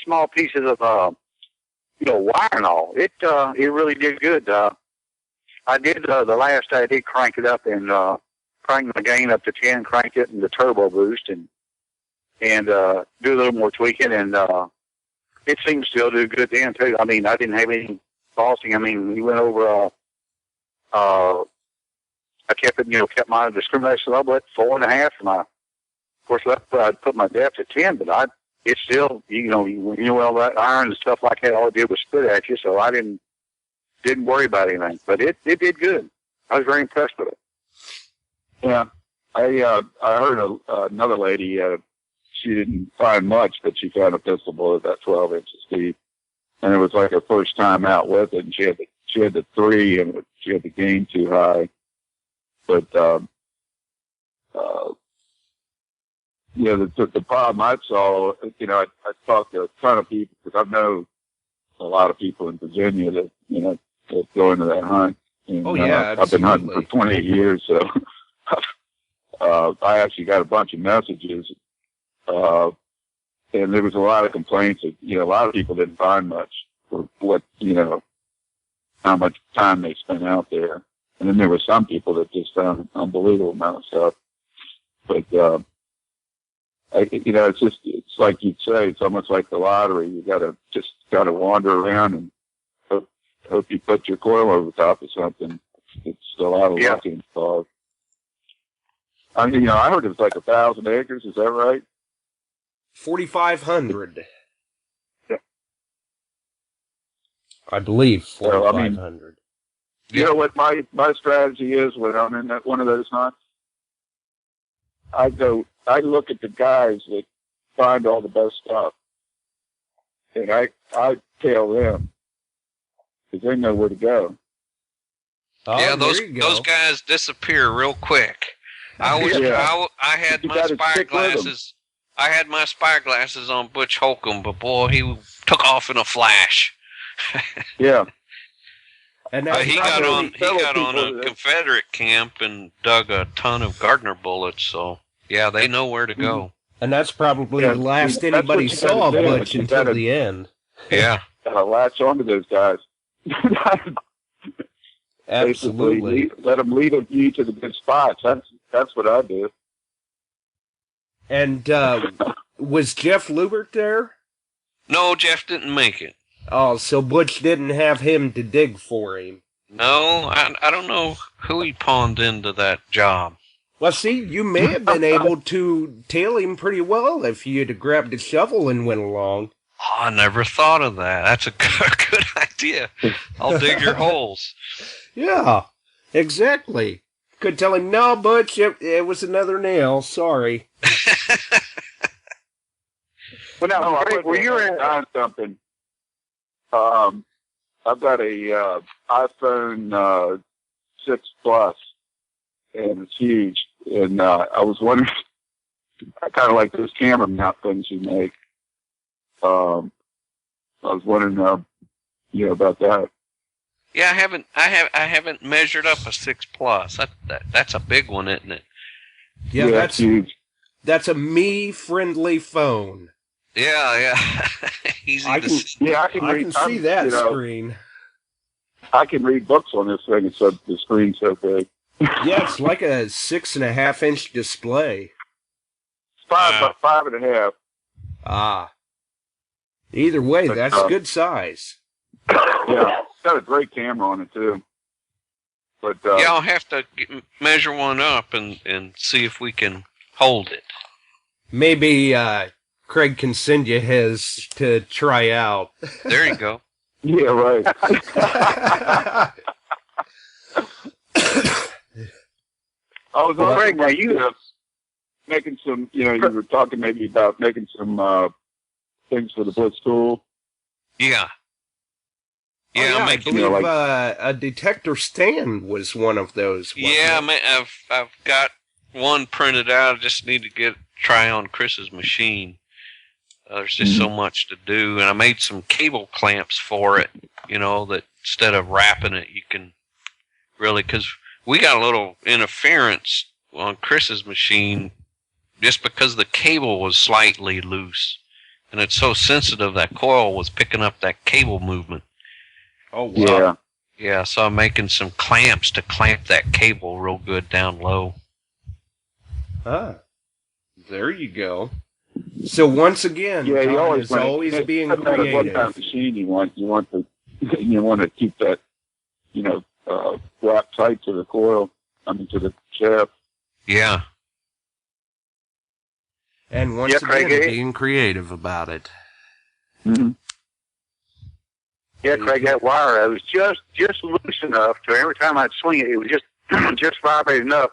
small pieces of wire and all. It really did good. I did the last day I did crank it up and crank the gain up to 10, crank it and the turbo boost and do a little more tweaking, and it seems to still do good then too. I mean, I didn't have any falsing. I mean, we went over. I kept it, kept my discrimination level at 4.5, and of course, I'd put my depth at 10, but it's still, all that iron and stuff like that. All it did was spit at you, so I didn't worry about anything. But it did good. I was very impressed with it. Yeah, I heard another lady. She didn't find much, but she found a pistol bullet about 12 inches deep, and it was like her first time out with it. And she had the 3, and she had the gain too high. But the problem I saw, I talked to a ton of people because I know a lot of people in Virginia that go into that hunt. And, I've been hunting for 20 years, so I actually got a bunch of messages. And there was a lot of complaints that, a lot of people didn't find much for what, how much time they spent out there. And then there were some people that just found an unbelievable amount of stuff. But, it's like you'd say, it's almost like the lottery. You gotta wander around and hope you put your coil over the top of something. It's a lot of luck involved. I heard it was like 1,000 acres. Is that right? 4,500. Yeah. I believe 4,500. You know what my strategy is when I'm in one of those hunts? I look at the guys that find all the best stuff, and I tail them because they know where to go. Oh, yeah, those guys disappear real quick. I had my spyglasses. I had my spyglasses on Butch Holcomb, but boy, he took off in a flash. Yeah. And he got on a Confederate camp and dug a ton of Gardner bullets. So yeah, they know where to go. And that's probably the last anybody saw of Butch until the end. Yeah, latch onto those guys. Absolutely. Basically, let them lead you to the good spots. That's what I do. And was Jeff Lubert there? No, Jeff didn't make it. Oh, so Butch didn't have him to dig for him. No, I don't know who he pawned into that job. Well, see, you may have been able to tail him pretty well if you'd have grabbed a shovel and went along. Oh, I never thought of that. That's a good idea. I'll dig your holes. Yeah, exactly. Could tell him, no, Butch, it was another nail. Sorry. Well, now, Craig, were you on something? I've got a iPhone 6 Plus, and it's huge. And I was wondering, I kind of like those camera mount things you make. I was wondering, about that. Yeah, I haven't measured up a 6 Plus. That's a big one, isn't it? Yeah, that's huge. That's a me-friendly phone. Yeah. Easy to see. Yeah, I can see that screen. I can read books on this thing. The screen's so big. Yeah, it's like a 6.5-inch display. It's 5.5. Ah. Either way, But, that's good size. Yeah, it's got a great camera on it too. But Yeah, I'll have to measure one up and see if we can hold it. Maybe Craig can send you his to try out. There you go. yeah, right. I was Well, also Craig, now you- making some, you were talking maybe about making some things for the Blitz School. Yeah. Yeah, Yeah, I I'm making. believe a detector stand was one of those. wasn't Yeah, it? I've got one printed out. I just need to try on Chris's machine. There's just so much to do, and I made some cable clamps for it. That instead of wrapping it, you can really, because we got a little interference on Chris's machine just because the cable was slightly loose, and it's so sensitive that coil was picking up that cable movement. Oh, wow. Yeah. Yeah, so I'm making some clamps to clamp that cable real good down low. Ah, there you go. So once again, Yeah, you John always is want always to, being what kind creative. of machine you want to keep that, wrapped tight to the coil, to the shaft. Yeah. And once Yeah, Craig, again, being creative about it. Mm-hmm. Yeah, Craig, that wire was just loose enough to every time I'd swing it, it was just vibrate enough.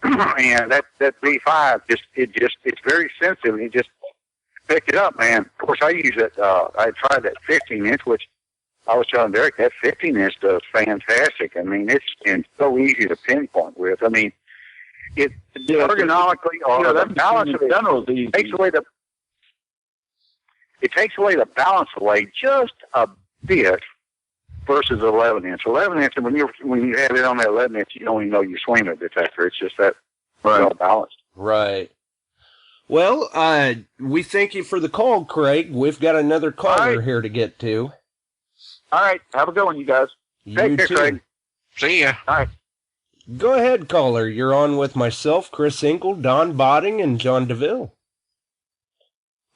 And that V5 it's very sensitive, and it just picked it up, man. Of course, I use it. I tried that 15-inch, which I was telling Derek that 15-inch does fantastic. It's so easy to pinpoint with. It ergonomically or the balance of it takes away the balance away just a bit versus 11-inch. 11-inch, when you have it on that 11-inch, you don't even know you're swinging a detector. It's just that well balanced. Right. Well, we thank you for the call, Craig. We've got another caller here to get to. All right. Have a good one, you guys. You too. Craig. See ya. All right. Go ahead, caller. You're on with myself, Chris Engel, Don Botting, and John Deville.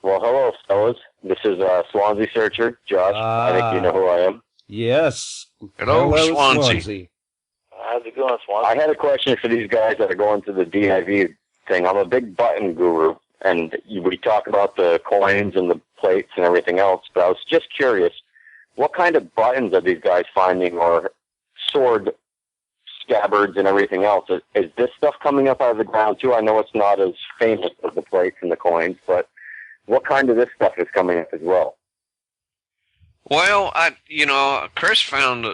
Well, hello, fellas. This is Swansea Searcher, Josh. I think you know who I am. Yes. Hello, Swansea. How's it going, Swansea? I had a question for these guys that are going to the DIV thing. I'm a big button guru, and we talk about the coins and the plates and everything else, but I was just curious, what kind of buttons are these guys finding, or sword scabbards and everything else? Is this stuff coming up out of the ground, too? I know it's not as famous as the plates and the coins, but what kind of this stuff is coming up as well? Well, Chris found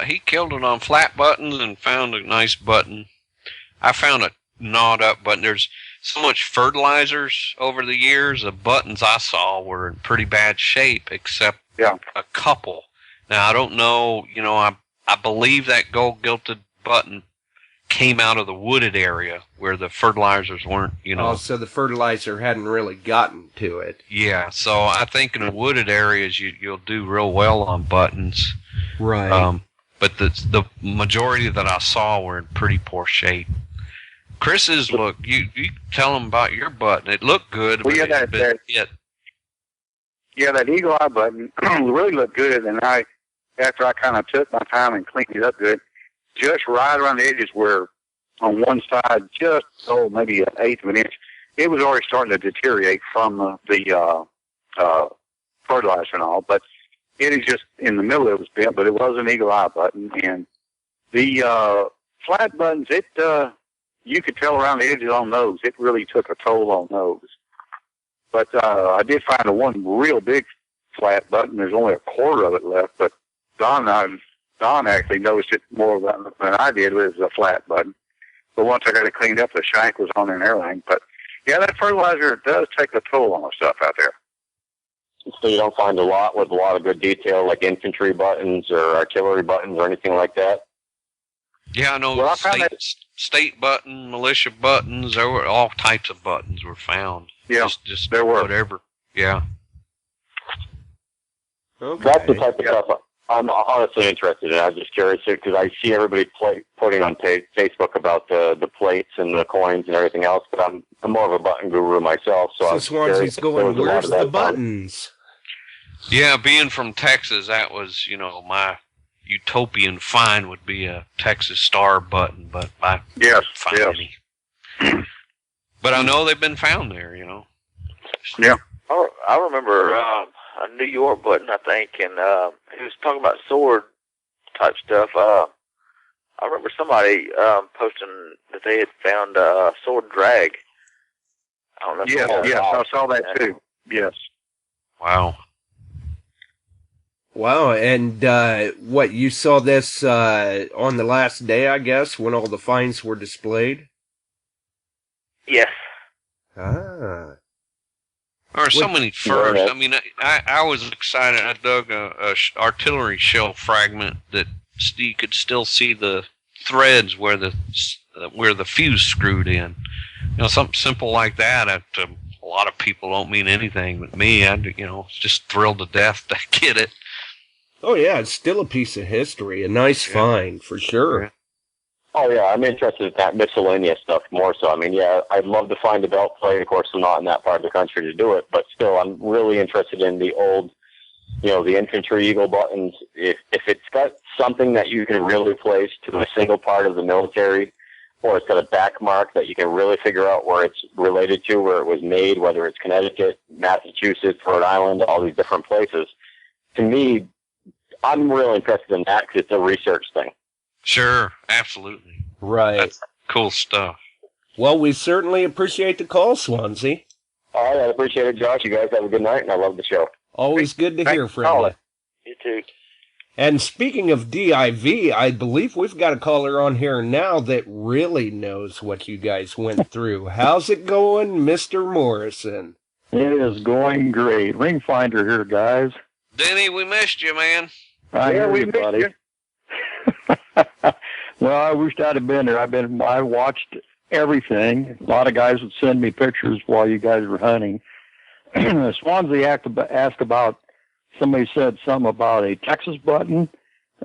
he killed it on flat buttons and found a nice button. I found a gnawed up button. There's so much fertilizers over the years. The buttons I saw were in pretty bad shape, except a couple. Now, I don't know, I believe that gold-gilded button came out of the wooded area where the fertilizers weren't, Oh, so the fertilizer hadn't really gotten to it. Yeah, so I think in the wooded areas you'll do real well on buttons. Right. But the majority that I saw were in pretty poor shape. Chris's look, you tell him about your button. It looked good. Well, that eagle eye button really looked good, and after I kind of took my time and cleaned it up good, just right around the edges where on one side, just maybe an eighth of an inch, it was already starting to deteriorate from the fertilizer and all. But it is just in the middle. It was bent, but it was an eagle eye button, and the flat buttons. You could tell around the edges on those. It really took a toll on those. But I did find one real big flat button. There's only a quarter of it left, but Don actually noticed it more than I did. It was a flat button. But once I got it cleaned up, the shank was on there and everything. But, yeah, that fertilizer does take a toll on the stuff out there. So you don't find a lot with a lot of good detail, like infantry buttons or artillery buttons or anything like that? Yeah, I know state button, militia buttons, there were all types of buttons were found. Yeah, just there were. Whatever. Yeah. Okay. That's the type of stuff I'm honestly interested in. I'm just curious because I see everybody putting on Facebook about the plates and the coins and everything else, but I'm more of a button guru myself. So Swansea's going, where's the buttons? Yeah, being from Texas, that was, my utopian find would be a Texas Star button, but I Yes, find yes. any. But I know they've been found there, Yeah. I remember a New York button, I think, and he was talking about sword type stuff. I remember somebody posting that they had found a sword drag. I don't know. Yes, yes, I saw that too. Yes. Wow. Wow, and what, you saw this on the last day, I guess, when all the finds were displayed? Yes. Ah. There are so many firsts. Yeah. I mean, I was excited. I dug a artillery shell fragment that you could still see the threads where the fuse screwed in. Something simple like that. A lot of people don't mean anything, but me, I just thrilled to death to get it. Oh, yeah, it's still a piece of history. A nice find, for sure. Yeah. Oh, yeah, I'm interested in that miscellaneous stuff more so. I mean, yeah, I'd love to find a belt plate. Of course, I'm not in that part of the country to do it, but still, I'm really interested in the old, the infantry eagle buttons. If it's got something that you can really place to a single part of the military, or it's got a back mark that you can really figure out where it's related to, where it was made, whether it's Connecticut, Massachusetts, Rhode Island, all these different places, to me, I'm really interested in that because it's a research thing. Sure, absolutely. Right. That's cool stuff. Well, we certainly appreciate the call, Swansea. All right, I appreciate it, Josh. You guys have a good night, and I love the show. Always good to hear from you. You too. And speaking of DIV, I believe we've got a caller on here now that really knows what you guys went through. How's it going, Mr. Morrison? It is going great. Ring finder here, guys. Denny, we missed you, man. Yeah, we missed you. Well, I wished I'd have been there. I watched everything. A lot of guys would send me pictures while you guys were hunting. Swansea asked about, somebody said something about a Texas button.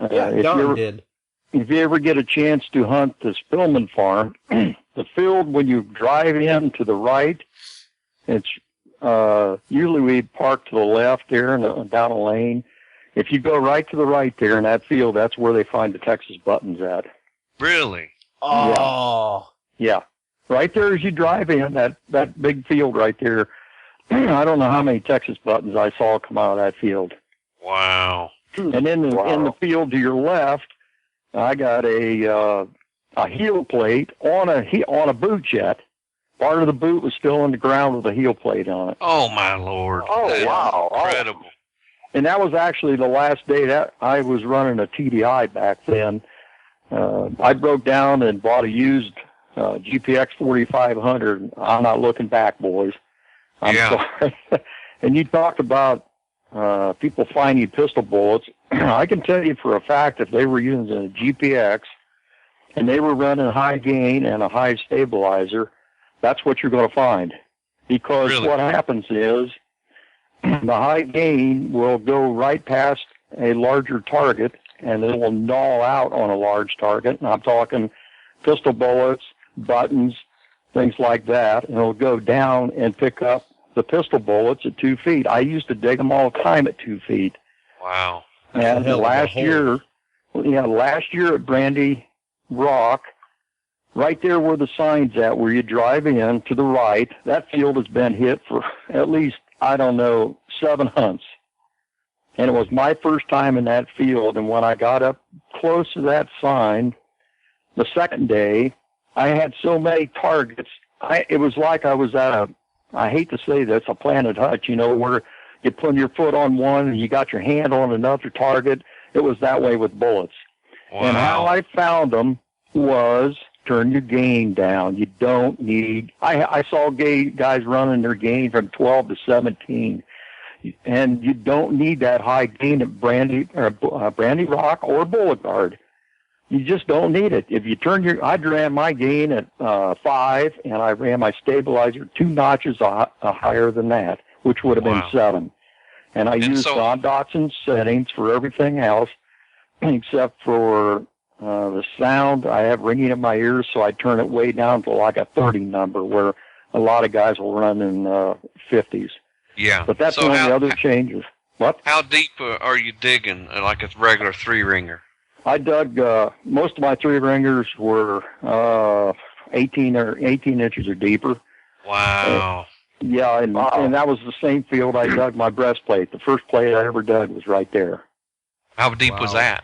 Yeah, Don did. If you ever get a chance to hunt the Spillman farm, the field when you drive in to the right, it's usually we park to the left there and down a lane. If you go right to the right there in that field, that's where they find the Texas buttons at. Really? Oh. Yeah. Right there as you drive in, that big field right there. I don't know how many Texas buttons I saw come out of that field. Wow. And in the field to your left, I got a heel plate on a boot jet. Part of the boot was still in the ground with a heel plate on it. Oh, my Lord. Oh, That is wow. incredible. And that was actually the last day that I was running a TDI back then. I broke down and bought a used GPX 4500. I'm not looking back, boys. I'm sorry. And you talked about people finding pistol bullets. I can tell you for a fact if they were using a GPX and they were running high gain and a high stabilizer, that's what you're going to find. Because Really? what happens is the high gain will go right past a larger target and it will gnaw out on a large target. And I'm talking pistol bullets, buttons, things like that. And it'll go down and pick up the pistol bullets at 2 feet. I used to dig them all the time at 2 feet. Wow. And last year at Brandy Rock, right there where the sign's at, where you drive in to the right, that field has been hit for at least, 7 hunts. And it was my first time in that field. And when I got up close to that sign, the second day, I had so many targets. It was like I was at I hate to say this, a Planet Hutch, where you put your foot on one and you got your hand on another target. It was that way with bullets. Wow. And how I found them was turn your gain down. You don't need, I saw guys running their gain from 12 to 17. And you don't need that high gain at Brandy Rock or Boulevard. You just don't need it. If you I ran my gain at 5, and I ran my stabilizer 2 notches higher than that, which would have been 7. And I used Don Dotson settings for everything else, except for the sound. I have ringing in my ears, so I turn it way down to like a 30 number, where a lot of guys will run in 50s. Yeah. But that's So one of how- the other changes. What? How deep are you digging, like a regular 3-ringer? I dug, most of my 3-ringers were 18 inches or deeper. Wow. Yeah, and that was the same field I dug my breastplate. The first plate I ever dug was right there. How deep was that?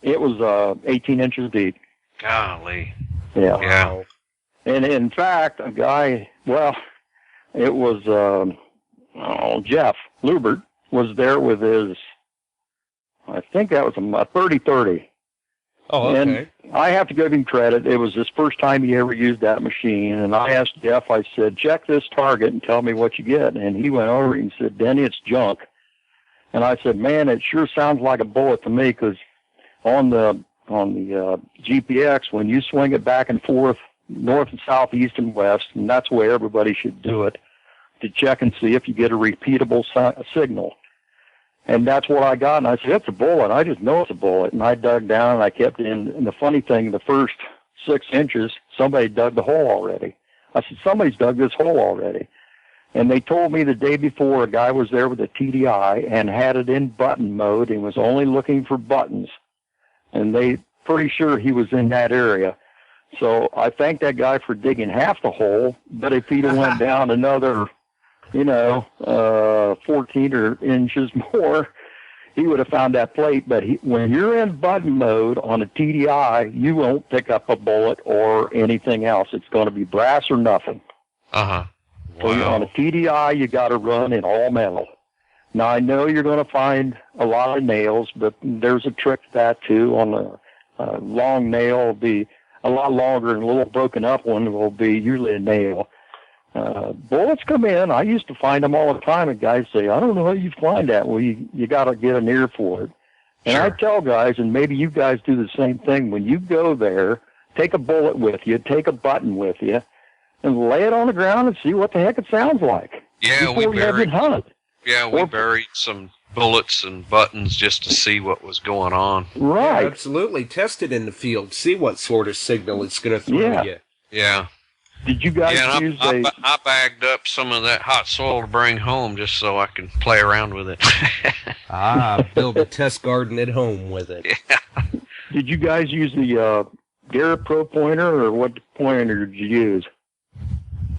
It was 18 inches deep. Golly. Yeah. Yeah. And in fact, a guy, it was Jeff Lubert was there with his, I think that was a 30-30. Oh, okay. And I have to give him credit. It was his first time he ever used that machine. And I asked Jeff, I said, check this target and tell me what you get. And he went over and said, Denny, it's junk. And I said, man, it sure sounds like a bullet to me, because on the GPX, when you swing it back and forth, north and south, east and west, and that's the way everybody should do it, to check and see if you get a repeatable signal. And that's what I got. And I said, it's a bullet. I just know it's a bullet. And I dug down and I kept it in. And the funny thing, the first 6 inches, somebody dug the hole already. I said, somebody's dug this hole already. And they told me the day before a guy was there with a TDI and had it in button mode and was only looking for buttons. And they pretty sure he was in that area. So I thank that guy for digging half the hole. But if he'd have went down another 14 inches more, he would have found that plate. But when you're in button mode on a TDI, you won't pick up a bullet or anything else. It's going to be brass or nothing. Uh-huh. So on a TDI, you got to run in all metal. Now, I know you're going to find a lot of nails, but there's a trick to that, too. On a long nail will be a lot longer, and a little broken up one will be usually a nail. Bullets come in. I used to find them all the time, and guys say, I don't know how you find that. Well, you got to get an ear for it. And I tell guys, and maybe you guys do the same thing, when you go there, take a bullet with you, take a button with you, and lay it on the ground and see what the heck it sounds like. Yeah, we buried some bullets and buttons just to see what was going on. Right. Yeah, absolutely. Test it in the field. See what sort of signal it's going to throw you. Yeah. Did you guys use I bagged up some of that hot soil to bring home just so I can play around with it. Build a test garden at home with it. Yeah. Did you guys use the Garrett Pro pointer, or what pointer did you use?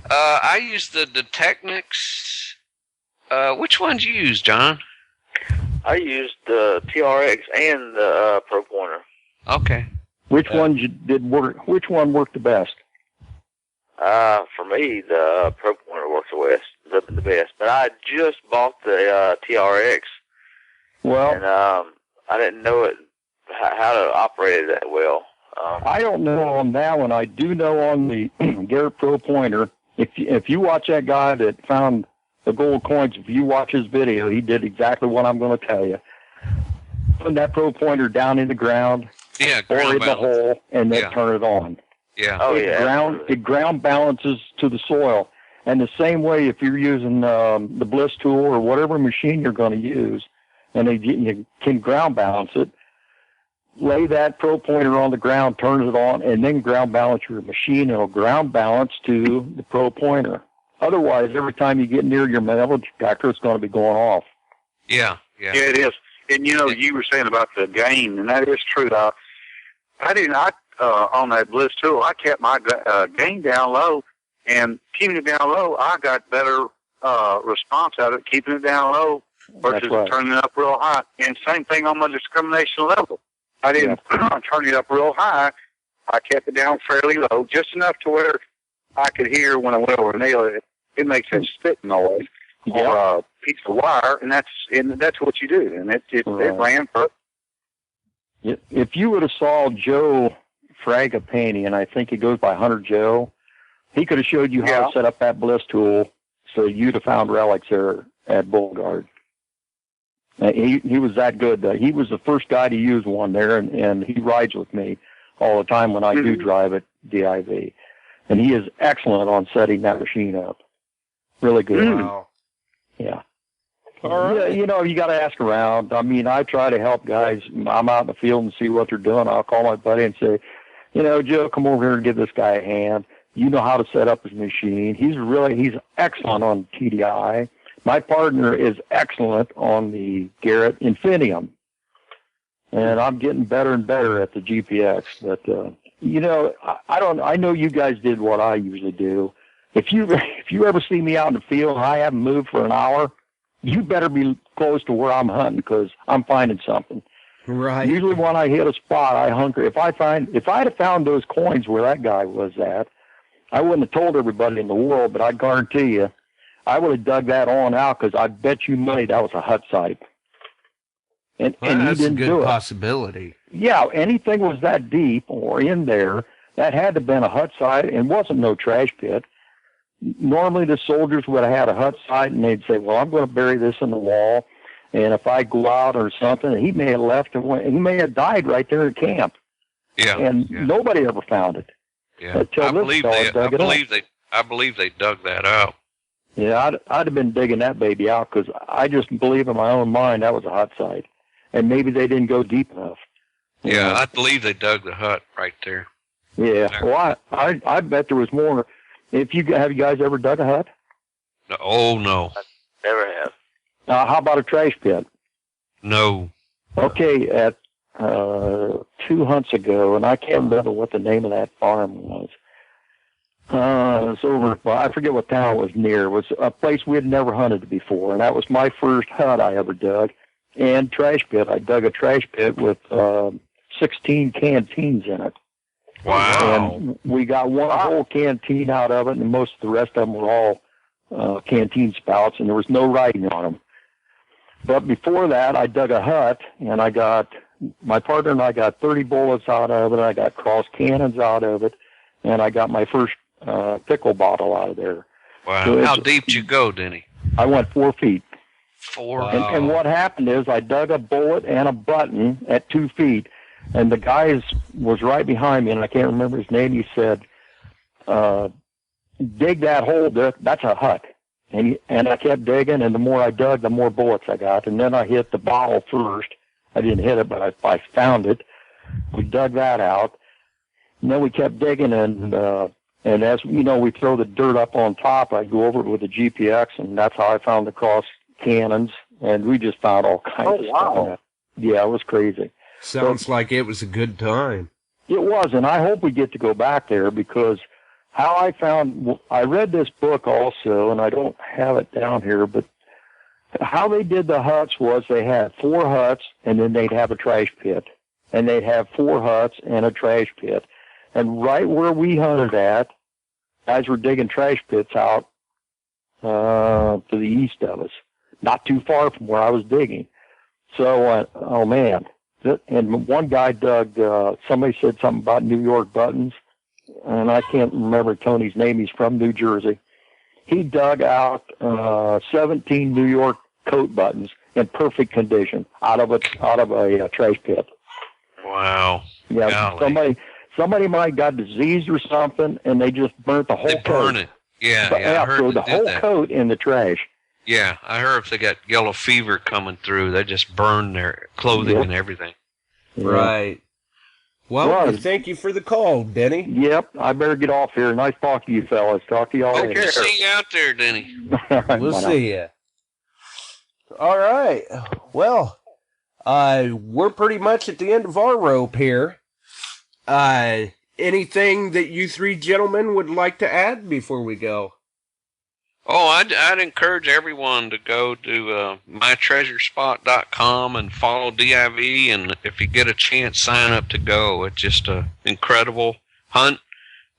I used the Technics. Which one did you use, John? I used the TRX and the Pro Pointer. Okay. Which one did work? Which one worked the best? For me, the Pro Pointer works the best. But I just bought the TRX. Well, and I didn't know how to operate it that well. I don't know on that one. I do know on the Garrett Pro Pointer. If you watch that guy that found the gold coins, if you watch his video, he did exactly what I'm going to tell you. Put that Pro Pointer down in the ground, or in the hole, and then turn it on. Yeah. It ground balances to the soil. And the same way, if you're using the Bliss tool or whatever machine you're going to use, and you can ground balance it, lay that Pro Pointer on the ground, turn it on, and then ground balance your machine. It'll ground balance to the Pro Pointer. Otherwise, every time you get near your metal detector, it's going to be going off. Yeah. Yeah, it is. And you were saying about the gain, and that is true. I did not on that Bliss tool. I kept my gain down low, and keeping it down low, I got better response out of it, keeping it down low versus turning it up real high. And same thing on my discrimination level. I didn't turn it up real high. I kept it down fairly low, just enough to where I could hear when I went over a nail. It makes that spit noise or a piece of wire, and that's what you do. And it ran for. If you would have saw Joe Fragapani, and I think he goes by Hunter Joe, he could have showed you how to set up that Bliss tool, so you'd have found relics there at Beauregard. He was that good. He was the first guy to use one there, and he rides with me all the time when I do drive at DIV. And he is excellent on setting that machine up. Really good. Wow. Yeah. All right. Yeah, you got to ask around. I mean, I try to help guys. I'm out in the field and see what they're doing. I'll call my buddy and say, Joe, come over here and give this guy a hand. You know how to set up his machine. He's excellent on TDI. My partner is excellent on the Garrett Infinium, and I'm getting better and better at the GPX. But I know you guys did what I usually do. If you ever see me out in the field and I haven't moved for an hour, you better be close to where I'm hunting because I'm finding something. Right. Usually when I hit a spot, I hunker. If I'd have found those coins where that guy was at, I wouldn't have told everybody in the world, but I guarantee you, I would have dug that on out because I bet you money that was a hut site. And he that's didn't a good do it. possibility. Yeah, anything was that deep or in there, that had to have been a hut site and wasn't no trash pit. Normally the soldiers would have had a hut site and they'd say, well, I'm going to bury this in the wall. And if I go out or something, he may have left and he may have died right there at camp. Yeah. And nobody ever found it. Yeah. I believe they dug that out. Yeah, I'd have been digging that baby out because I just believe in my own mind that was a hut site. And maybe they didn't go deep enough. Yeah, I believe they dug the hut right there. Yeah. Well, I bet there was more. Have you guys ever dug a hut? No, oh, no. I never have. How about a trash pit? No. Okay, at 2 hunts ago, and I can't remember what the name of that farm was. It was over, well, I forget what town it was near. It was a place we had never hunted before, and that was my first hut I ever dug. And trash pit. I dug a trash pit with 16 canteens in it. Wow. And we got one whole canteen out of it, and most of the rest of them were all canteen spouts, and there was no writing on them. But before that, I dug a hut, and my partner and I got 30 bullets out of it. I got cross cannons out of it, and I got my first pickle bottle out of there. Wow. So how deep did you go, Denny? I went 4 feet. 4 And what happened is I dug a bullet and a button at 2 feet, and the guy was right behind me, and I can't remember his name. He said, dig that hole, that's a hut. And I kept digging, and the more I dug, the more bullets I got. And then I hit the bottle first. I didn't hit it, but I found it. We dug that out. And then we kept digging, and as you know, we throw the dirt up on top. I go over it with the GPX, and that's how I found the cross cannons. And we just found all kinds of stuff. Yeah, it was crazy. Sounds like it was a good time. It was, and I hope we get to go back there because I read this book also, and I don't have it down here, but how they did the huts was they had 4 huts, and then they'd have a trash pit. And they'd have 4 huts and a trash pit. And right where we hunted at, guys were digging trash pits out to the east of us, not too far from where I was digging. So, oh man. And one guy dug, somebody said something about New York buttons, and I can't remember Tony's name. He's from New Jersey. He dug out 17 New York coat buttons in perfect condition out of a trash pit. Wow. Yeah, golly. somebody might have got diseased or something, and they just burnt the whole coat. They burn it. Yeah, I heard threw they the whole did that. coat in the trash. Yeah, I heard if they got yellow fever coming through, they just burn their clothing and everything. Right. Well, thank you for the call, Denny. Yep, I better get off here. Nice talking to you fellas. Talk to y'all later. Okay, see you out there, Denny. We'll see you. All right. Well, we're pretty much at the end of our rope here. Anything that you 3 gentlemen would like to add before we go? Oh, I'd encourage everyone to go to mytreasurespot.com and follow DIV, and if you get a chance, sign up to go. It's just an incredible hunt,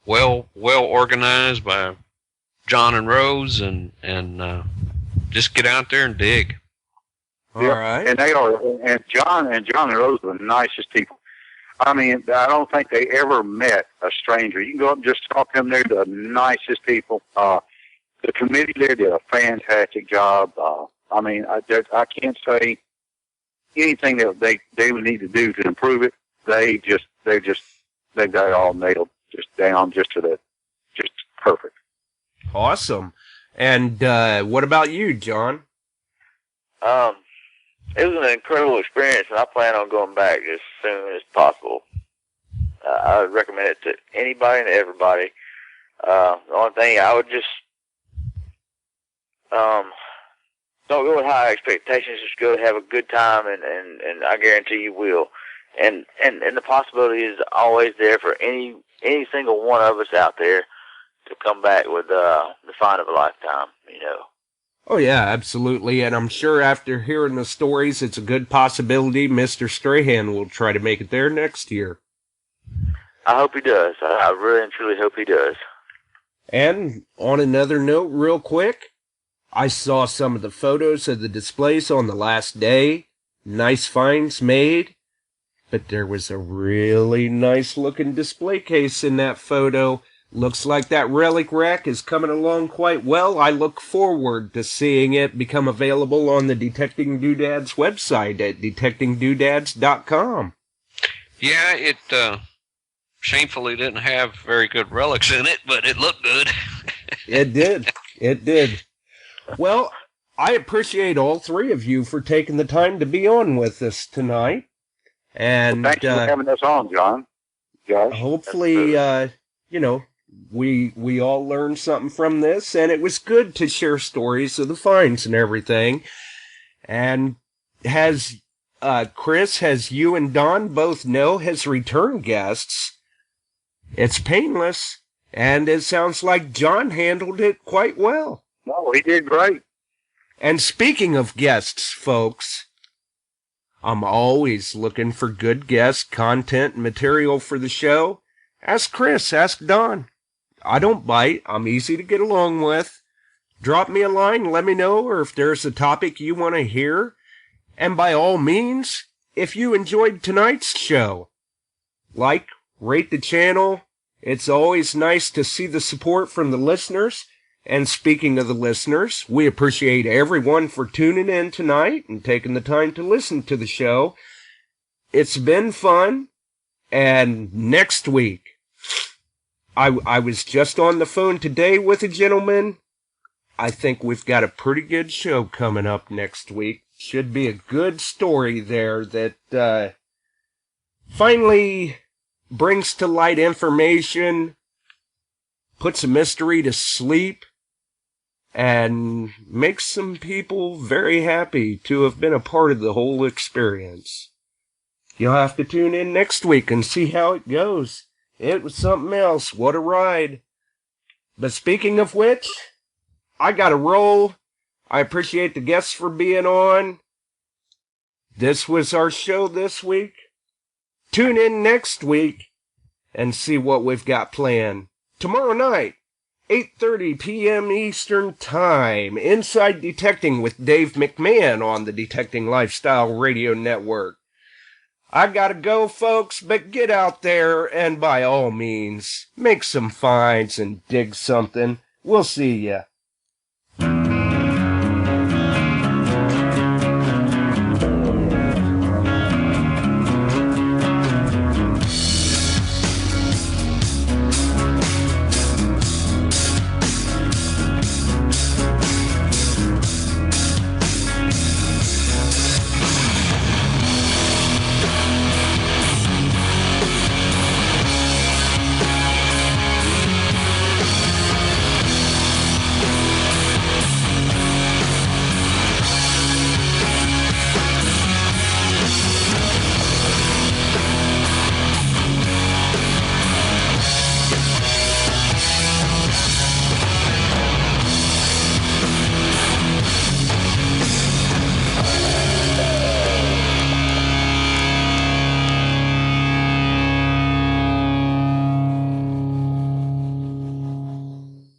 well organized by John and Rose, and just get out there and dig. All right. And John and Rose are the nicest people. I mean, I don't think they ever met a stranger. You can go up and just talk to them. They're the nicest people. The committee there did a fantastic job. I mean, I can't say anything that they would need to do to improve it. They got it all nailed, just down, just perfect. Awesome. And what about you, John? It was an incredible experience, and I plan on going back as soon as possible. I would recommend it to anybody and everybody. The only thing I would just don't go with high expectations. Just go have a good time, and I guarantee you will. And the possibility is always there for any single one of us out there to come back with the find of a lifetime. Oh, yeah, absolutely. And I'm sure after hearing the stories, it's a good possibility Mr. Strahan will try to make it there next year. I hope he does. I really and truly hope he does. And on another note, real quick, I saw some of the photos of the displays on the last day. Nice finds made. But there was a really nice looking display case in that photo. Looks like that relic rack is coming along quite well. I look forward to seeing it become available on the Detecting Doodads website at detectingdoodads.com. Yeah, it shamefully didn't have very good relics in it, but it looked good. It did. It did. Well, I appreciate all three of you for taking the time to be on with us tonight. And thanks for having us on, John. Josh. Hopefully, we all learned something from this, and it was good to share stories of the finds and everything. And Chris, has you and Don both know his return guests? It's painless, and it sounds like John handled it quite well. No, he did great. And speaking of guests, folks, I'm always looking for good guest content and material for the show. Ask Chris, ask Don. I don't bite. I'm easy to get along with. Drop me a line, let me know, or if there's a topic you want to hear. And by all means, if you enjoyed tonight's show, like, rate the channel. It's always nice to see the support from the listeners. And speaking of the listeners, we appreciate everyone for tuning in tonight and taking the time to listen to the show. It's been fun. And next week, I was just on the phone today with a gentleman. I think we've got a pretty good show coming up next week. Should be a good story there that finally brings to light information, puts a mystery to sleep, and makes some people very happy to have been a part of the whole experience. You'll have to tune in next week and see how it goes. It was something else. What a ride. But speaking of which, I gotta roll. I appreciate the guests for being on. This was our show this week. Tune in next week and see what we've got planned. Tomorrow night, 8:30 p.m. Eastern Time, Inside Detecting with Dave McMahon on the Detecting Lifestyle Radio Network. I gotta go, folks, but get out there and by all means, make some finds and dig something. We'll see ya.